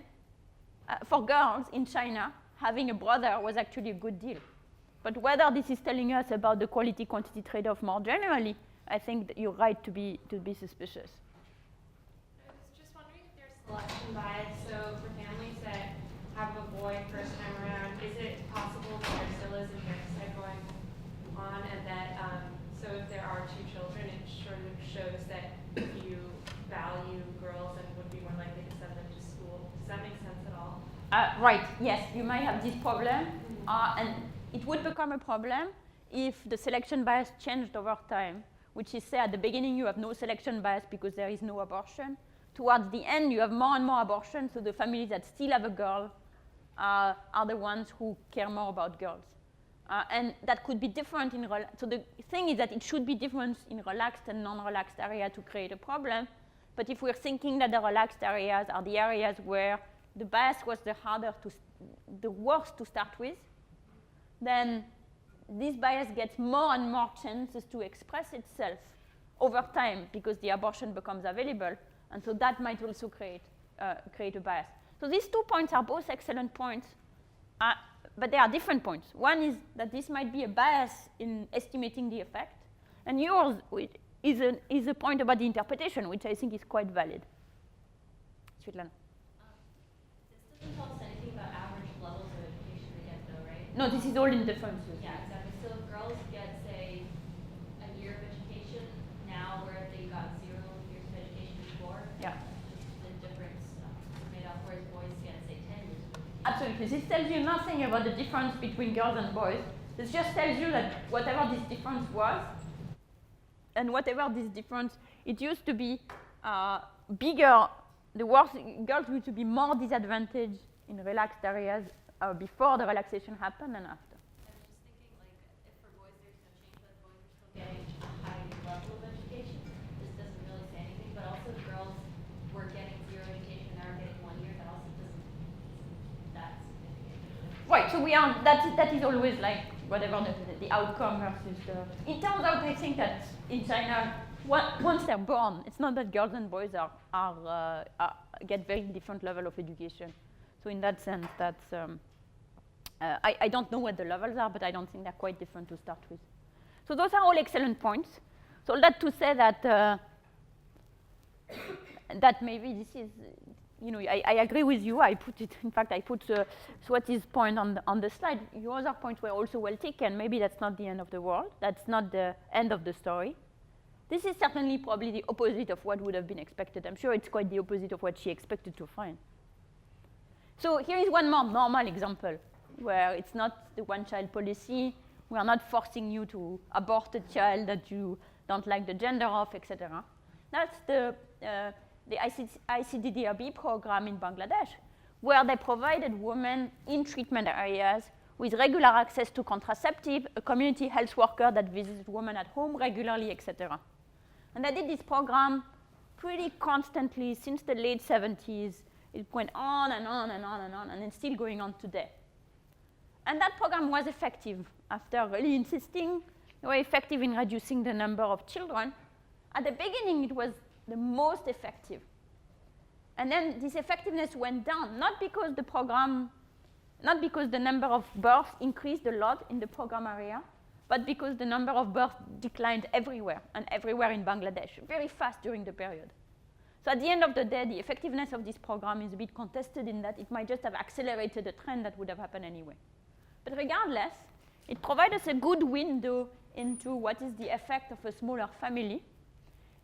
for girls in China, having a brother was actually a good deal. But whether this is telling us about the quality-quantity trade-off more generally, I think that you're right to be suspicious. I was just wondering if there's selection bias. So for families that have a boy first time around, is it possible that there still is a genocide going on, and that so if there are 2 children, it sort of shows that you value girls and would be more likely to send them to school. Does that make sense at all? Right. Yes, you might have this problem, and it would become a problem if the selection bias changed over time, which is, say, at the beginning you have no selection bias because there is no abortion. Towards the end, you have more and more abortion, so the families that still have a girl are the ones who care more about girls. And that could be different in so the thing is that it should be different in relaxed and non-relaxed area to create a problem. But if we're thinking that the relaxed areas are the areas where the bias was the worst to start with, then this bias gets more and more chances to express itself over time because the abortion becomes available. And so that might also create a bias. So these 2 points are both excellent points, but they are different points. One is that this might be a bias in estimating the effect, and yours is a point about the interpretation, which I think is quite valid. Svetlana. This doesn't tell us anything about No, this is all in differences. Yeah, exactly. So if girls get, say, a year of education now where they got 0 years of education before, Yeah. the difference is made up, whereas boys get, say, 10 years of education. Absolutely. This tells you nothing about the difference between girls and boys. This just tells you that whatever this difference was, and whatever this difference, it used to be bigger, the worse, girls used to be more disadvantaged in relaxed areas before the relaxation happened and after. I was just thinking, like, if for boys there's no change, but boys are still getting a high level of education, this doesn't really say anything, but also if girls were getting 0 education and now are getting 1 year, that also doesn't, that's significant. Right, so we are, that is always like whatever the outcome versus the, it turns out I think that in China, once they're born, it's not that girls and boys get very different level of education. So in that sense, that's, I don't know what the levels are, but I don't think they're quite different to start with. So those are all excellent points. So all that to say that, that maybe this is, you know, I agree with you. I put it, in fact, I put Swati's point on the slide. Your other points were also well taken. Maybe that's not the end of the world. That's not the end of the story. This is certainly probably the opposite of what would have been expected. I'm sure it's quite the opposite of what she expected to find. So here is one more normal example where it's not the one-child policy. We are not forcing you to abort a child that you don't like the gender of, etc. That's the ICDDRB program in Bangladesh, where they provided women in treatment areas with regular access to contraceptive, a community health worker that visits women at home regularly, etc. And they did this program pretty constantly since the late 70s. It went on and on and on and on, and it's still going on today. And that program was effective. After really insisting, they were effective in reducing the number of children. At the beginning, it was the most effective. And then this effectiveness went down, not because the program, not because the number of births increased a lot in the program area, but because the number of births declined everywhere, and everywhere in Bangladesh, very fast during the period. So at the end of the day, the effectiveness of this program is a bit contested in that it might just have accelerated a trend that would have happened anyway. But regardless, it provides us a good window into what is the effect of a smaller family,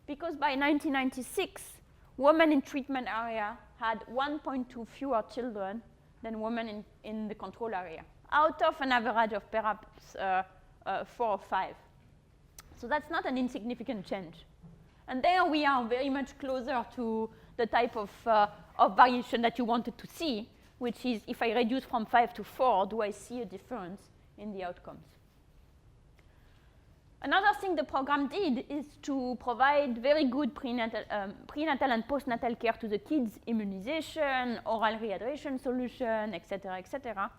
because by 1996, women in treatment area had 1.2 fewer children than women in the control area, out of an average of perhaps 4 or 5. So that's not an insignificant change. And there we are very much closer to the type of variation that you wanted to see, which is if I reduce from 5 to 4, do I see a difference in the outcomes? Another thing the program did is to provide very good prenatal and postnatal care to the kids, immunization, oral rehydration solution, etc., etc.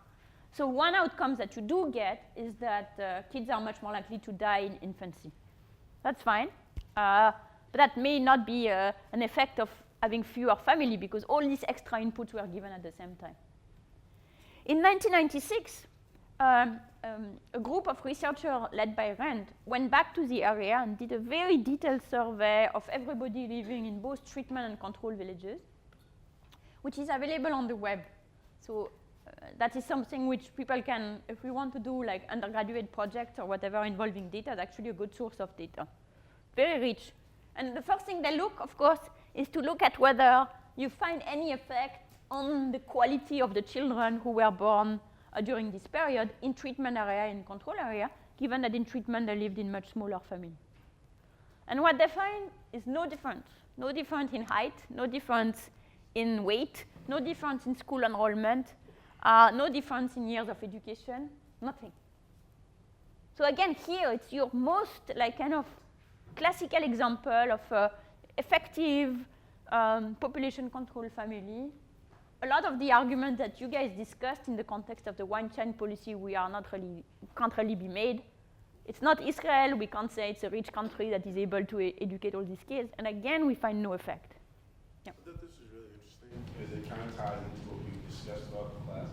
So one outcome that you do get is that kids are much more likely to die in infancy. That's fine. But that may not be an effect of having fewer family because all these extra inputs were given at the same time. In 1996, a group of researchers led by Rand went back to the area and did a very detailed survey of everybody living in both treatment and control villages, which is available on the web. So that is something which people can, if we want to do like undergraduate projects or whatever involving data, it's actually a good source of data. Very rich. And the first thing they look, of course, is to look at whether you find any effect on the quality of the children who were born during this period in treatment area and control area, given that in treatment they lived in much smaller families. And what they find is no difference. No difference in height, no difference in weight, no difference in school enrollment, no difference in years of education, nothing. So again, here it's your most like kind of classical example of effective population control family. A lot of the arguments that you guys discussed in the context of the one-child policy can't really be made. It's not Israel. We can't say it's a rich country that is able to educate all these kids. And again, we find no effect. Yeah. This is really interesting because it kind of ties into what we discussed about the class.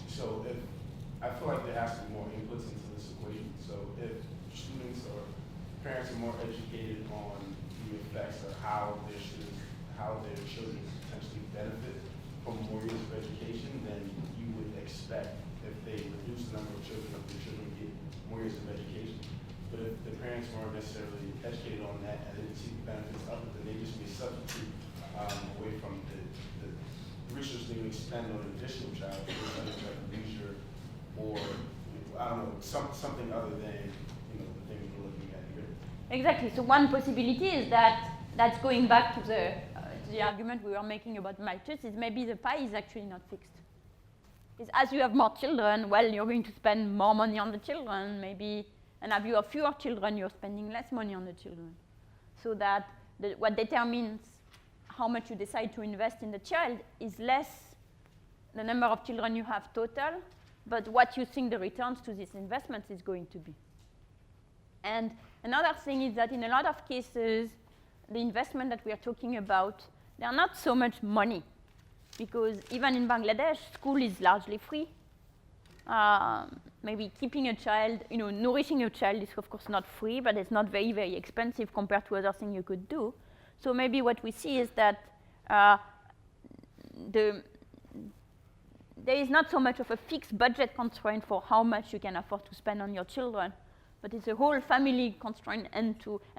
So if I feel like there has to be more inputs into this equation. So if students or parents are more educated on the effects of how their children potentially benefit from more years of education, then you would expect if they reduce the number of children get more years of education. But if the parents weren't necessarily educated on that and didn't see the benefits of it, then they just be a substitute away from the research they would spend on an additional child, like leisure, or I don't know, something other than the things we're looking at here. Exactly. So one possibility is that's going back to the argument we were making about Malthus, is maybe the pie is actually not fixed. Is as you have more children, well, you're going to spend more money on the children, maybe, and as you have fewer children, you're spending less money on the children. So that what determines how much you decide to invest in the child is less the number of children you have total, but what you think the returns to this investment is going to be. And another thing is that in a lot of cases, the investment that we are talking about, they are not so much money, because even in Bangladesh, school is largely free. Maybe keeping a child, nourishing a child is of course not free, but it's not very, very expensive compared to other things you could do. So maybe what we see is that there is not so much of a fixed budget constraint for how much you can afford to spend on your children, but it's a whole family constraint, and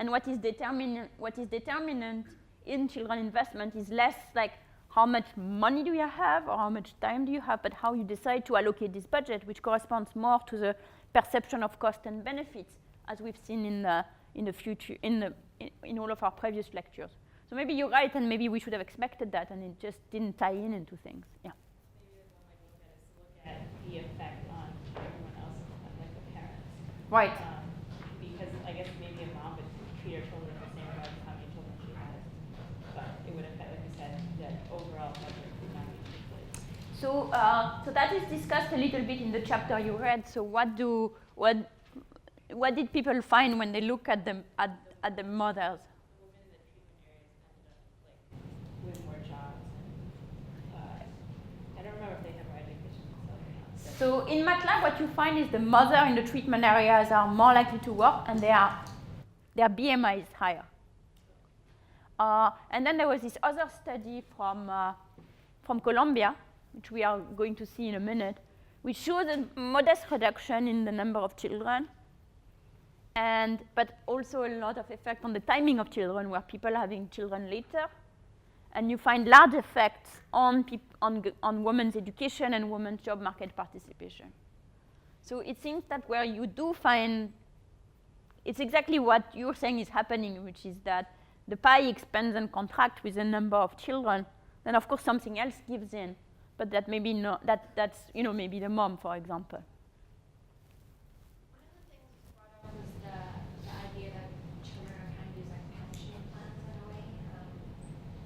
what is determinant in children investment is less like how much money do you have or how much time do you have, but how you decide to allocate this budget, which corresponds more to the perception of cost and benefits, as we've seen in the future in all of our previous lectures. So maybe you're right, and maybe we should have expected that, and it just didn't tie into things. Yeah. Maybe one way to look at it is to look at the effect on everyone else, like the parents. Right. Because I guess maybe a mom would treat her children the same way as how many children she has, but it would affect, like you said, that overall budget would not be inflated. So that is discussed a little bit in the chapter you read. So what did people find when they look at the mothers? Women in the treatment areas ended up with more jobs, and I don't remember if they have more education themselves or not. So in MATLAB, what you find is the mother in the treatment areas are more likely to work, and their BMI is higher. And then there was this other study from Colombia, which we are going to see in a minute, which shows a modest reduction in the number of children, but also a lot of effect on the timing of children, where people are having children later. And you find large effects on women's education and women's job market participation. So it seems that where you do find, it's exactly what you're saying is happening, which is that the pie expands and contracts with the number of children. Then of course something else gives in, but that maybe not. That's maybe the mom, for example. One of the things brought up was the idea that children are kind of used like pension plans in a way.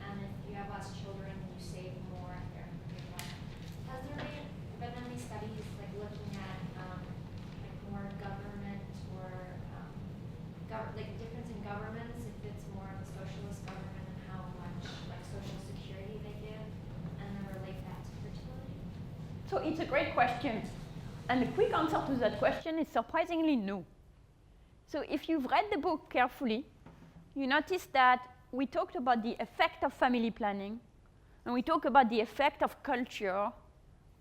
And if you have less children, you save more after having one. Has there been any studies like looking at like more government or like a difference in governments, if it's more of a socialist government and how much like social security they give, and then relate that to fertility? So it's a great question. And the quick answer to that question is surprisingly no. So if you've read the book carefully, you notice that we talked about the effect of family planning, and we talk about the effect of culture,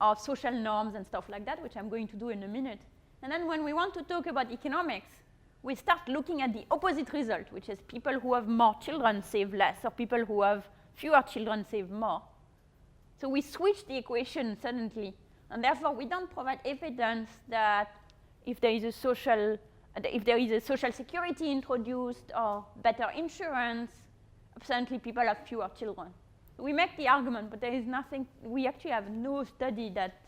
of social norms and stuff like that, which I'm going to do in a minute. And then when we want to talk about economics, we start looking at the opposite result, which is people who have more children save less, or people who have fewer children save more. So we switch the equation suddenly, and therefore we don't provide evidence that if there is a social security introduced or better insurance, apparently people have fewer children. We make the argument, but there is nothing, we actually have no study that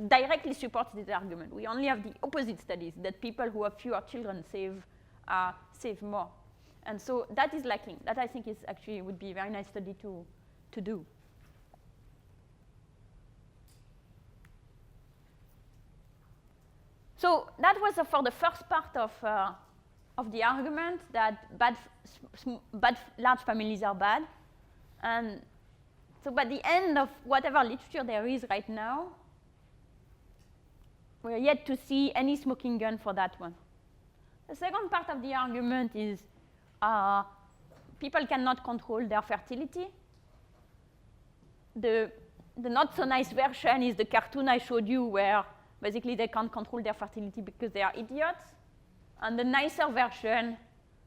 directly supports this argument. We only have the opposite studies, that people who have fewer children save more. And so that is lacking. That I think is actually would be a very nice study to do. So that was for the first part of the argument that bad large families are bad. And so by the end of whatever literature there is right now, we're yet to see any smoking gun for that one. The second part of the argument is people cannot control their fertility. The the not so nice version is the cartoon I showed you, where basically they can't control their fertility because they are idiots. And the nicer version,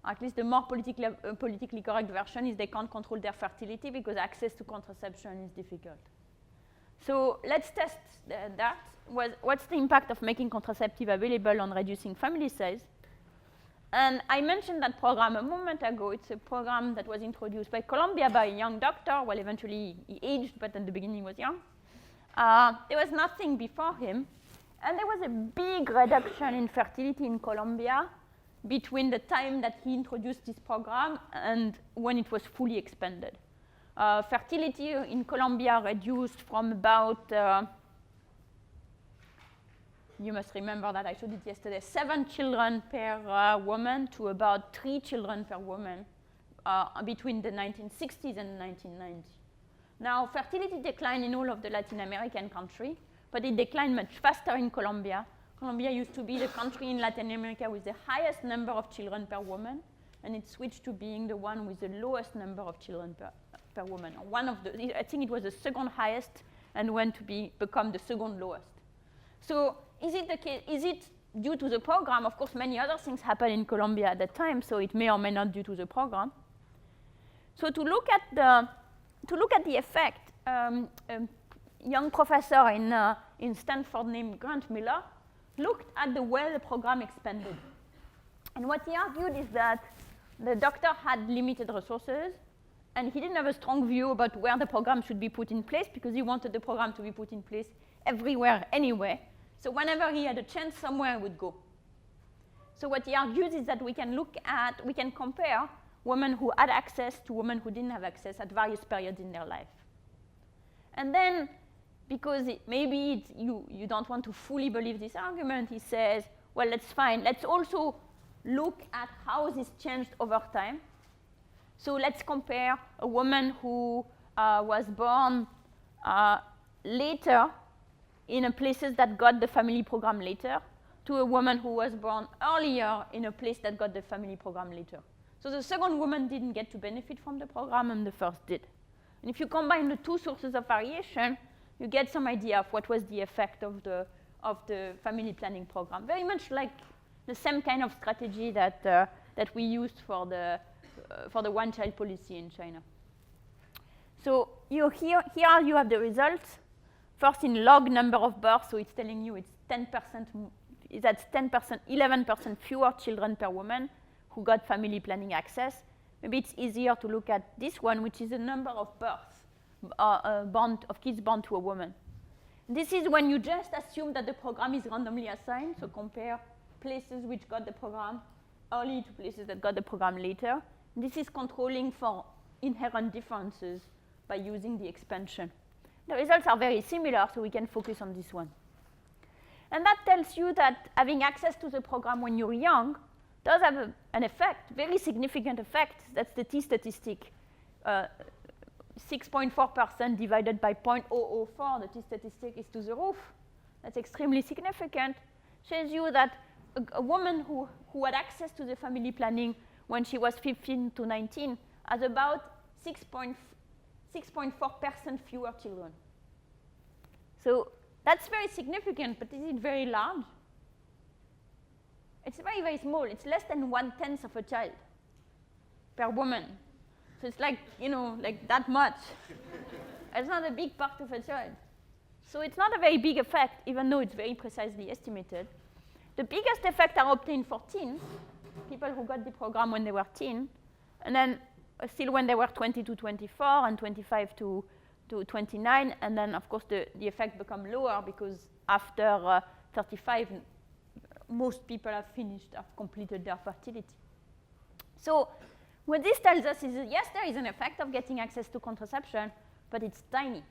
at least the more politically correct version, is they can't control their fertility because access to contraception is difficult. So let's test that. What's the impact of making contraceptive available on reducing family size? And I mentioned that program a moment ago. It's a program that was introduced by Columbia by a young doctor. Well, eventually he aged, but at the beginning he was young. There was nothing before him. And there was a big reduction in fertility in Colombia between the time that he introduced this program and when it was fully expanded. Fertility in Colombia reduced from about, you must remember that I showed it yesterday, 7 children per woman to about 3 children per woman between the 1960s and the 1990s. Now, fertility declined in all of the Latin American countries, but it declined much faster in Colombia. Colombia used to be the country in Latin America with the highest number of children per woman, and it switched to being the one with the lowest number of children per woman. One of the, I think it was the second highest and went to become the second lowest. So is it the case, is it due to the program? Of course, many other things happened in Colombia at that time, so it may or may not due to the program. So to look at the effect, young professor in Stanford named Grant Miller looked at the way the program expanded. And what he argued is that the doctor had limited resources, and he didn't have a strong view about where the program should be put in place because he wanted the program to be put in place everywhere, anyway. So whenever he had a chance, somewhere he would go. So what he argues is that we can compare women who had access to women who didn't have access at various periods in their life. And then, because you don't want to fully believe this argument, he says, well, that's fine. Let's also look at how this changed over time. So let's compare a woman who was born later in places that got the family program later to a woman who was born earlier in a place that got the family program later. So the second woman didn't get to benefit from the program, and the first did. And if you combine the two sources of variation, you get some idea of what was the effect of the family planning program. Very much like the same kind of strategy that we used for the one-child policy in China. So here you have the results. First in log number of births, so it's telling you it's 10%, that's 10%, 11% fewer children per woman who got family planning access. Maybe it's easier to look at this one, which is the number of births, of kids born to a woman. This is when you just assume that the program is randomly assigned, so compare places which got the program early to places that got the program later. This is controlling for inherent differences by using the expansion. The results are very similar, so we can focus on this one. And that tells you that having access to the program when you're young does have an effect, very significant effect. That's the T statistic. 6.4% divided by 0.004, the T statistic is to the roof. That's extremely significant. Shows you that a woman who had access to the family planning when she was 15 to 19 has about 6.4% fewer children. So that's very significant, but is it very large? It's very, very small. It's less than 1/10 of a child per woman. So it's like, like that much. It's not a big part of a child. So it's not a very big effect, even though it's very precisely estimated. The biggest effect are obtained for teens, people who got the program when they were teen, and then still when they were 20 to 24 and 25 to 29, and then of course the effect become lower because after 35, most people have completed their fertility. So what this tells us is that yes, there is an effect of getting access to contraception, but it's tiny.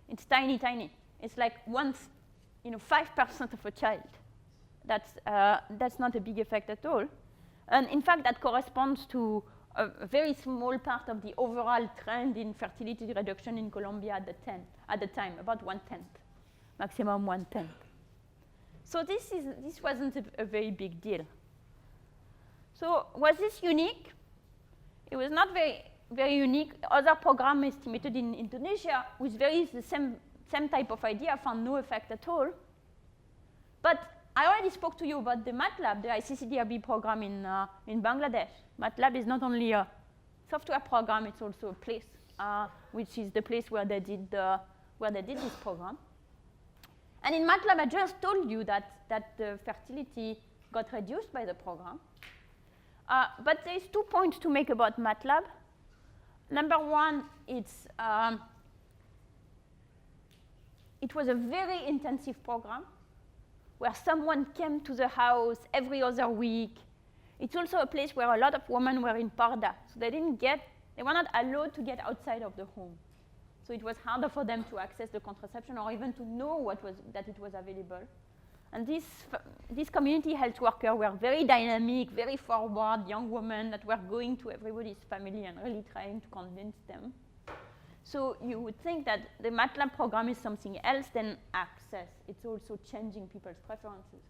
It's tiny, tiny. It's like 5% of a child. That's not a big effect at all. And in fact, that corresponds to a very small part of the overall trend in fertility reduction in Colombia at the time, about 1/10, maximum 1/10. So this wasn't a very big deal. So was this unique? It was not very, very unique. Other programs estimated in Indonesia with the same same type of idea, found no effect at all. But I already spoke to you about the MATLAB, the ICCDRB program in Bangladesh. MATLAB is not only a software program, it's also a place, which is the place where they did this program. And in MATLAB, I just told you that the fertility got reduced by the program. But there's 2 points to make about MATLAB. Number one, it was a very intensive program where someone came to the house every other week. It's also a place where a lot of women were in parda, so they were not allowed to get outside of the home. So it was harder for them to access the contraception or even to know that it was available. And these community health workers were very dynamic, very forward, young women that were going to everybody's family and really trying to convince them. So you would think that the MATLAB program is something else than access. It's also changing people's preferences.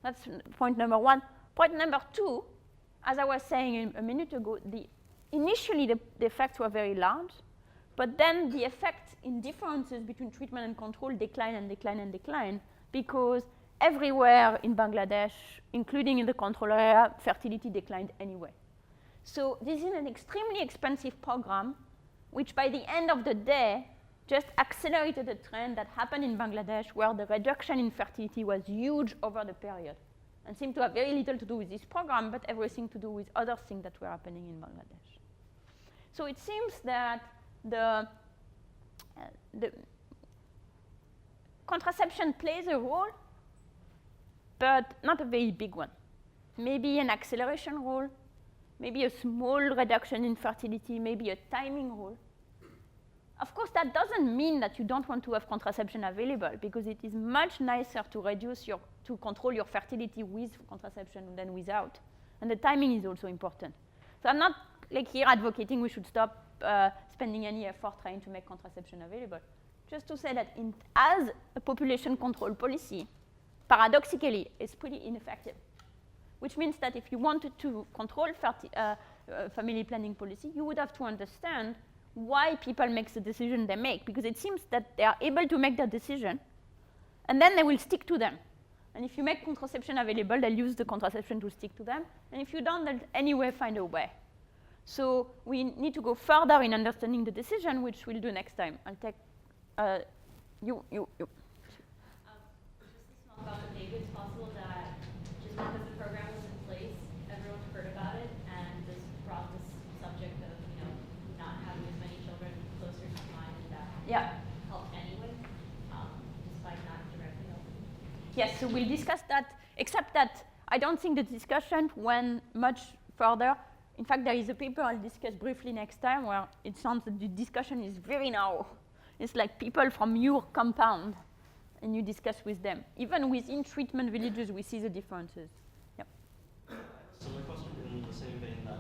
That's point number one. Point number two, as I was saying a minute ago, initially the effects were very large, but then the effect in differences between treatment and control decline and decline and decline, because everywhere in Bangladesh, including in the control area, fertility declined anyway. So this is an extremely expensive program, which by the end of the day just accelerated a trend that happened in Bangladesh where the reduction in fertility was huge over the period and seemed to have very little to do with this program, but everything to do with other things that were happening in Bangladesh. So it seems that the contraception plays a role, but not a very big one. Maybe an acceleration role, maybe a small reduction in fertility, maybe a timing role. Of course, that doesn't mean that you don't want to have contraception available, because it is much nicer to control your fertility with contraception than without. And the timing is also important. So I'm not here advocating we should stop spending any effort trying to make contraception available. Just to say that as a population control policy, paradoxically, it's pretty ineffective. Which means that if you wanted to control family planning policy, you would have to understand why people make the decision they make, because it seems that they are able to make that decision, and then they will stick to them. And if you make contraception available, they'll use the contraception to stick to them, and if you don't, they'll anyway find a way. So we need to go further in understanding the decision, which we'll do next time. I'll take you. Just a small comment, maybe it's possible that just because the program was in place, everyone heard about it, and this brought this subject of not having as many children closer to mind, and that helped anyway, despite not directly helping. Yes, so we'll discuss that, except that I don't think the discussion went much further. In fact, there is a paper I'll discuss briefly next time where it sounds that the discussion is very narrow. It's like people from your compound, and you discuss with them. Even within treatment villages, we see the differences. Yep. So my question in the same vein that,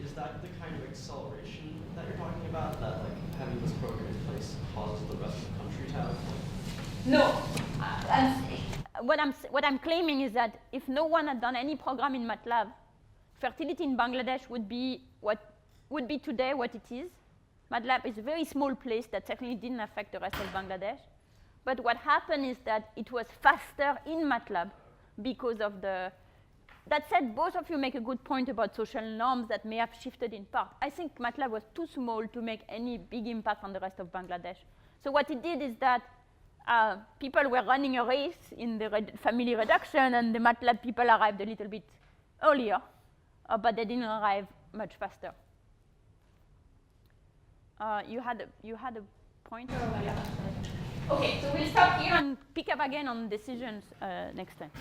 is that the kind of acceleration that you're talking about, that having this program in place causes the rest of the country to have? No. What I'm claiming is that if no one had done any program in MATLAB, fertility in Bangladesh would be today what it is. MATLAB is a very small place that certainly didn't affect the rest of Bangladesh. But what happened is that it was faster in MATLAB because of the... That said, both of you make a good point about social norms that may have shifted in part. I think MATLAB was too small to make any big impact on the rest of Bangladesh. So what it did is that people were running a race in the family reduction, and the MATLAB people arrived a little bit earlier, but they didn't arrive much faster. You had a point? Yeah. Okay, so we'll stop here and pick up again on decisions next time.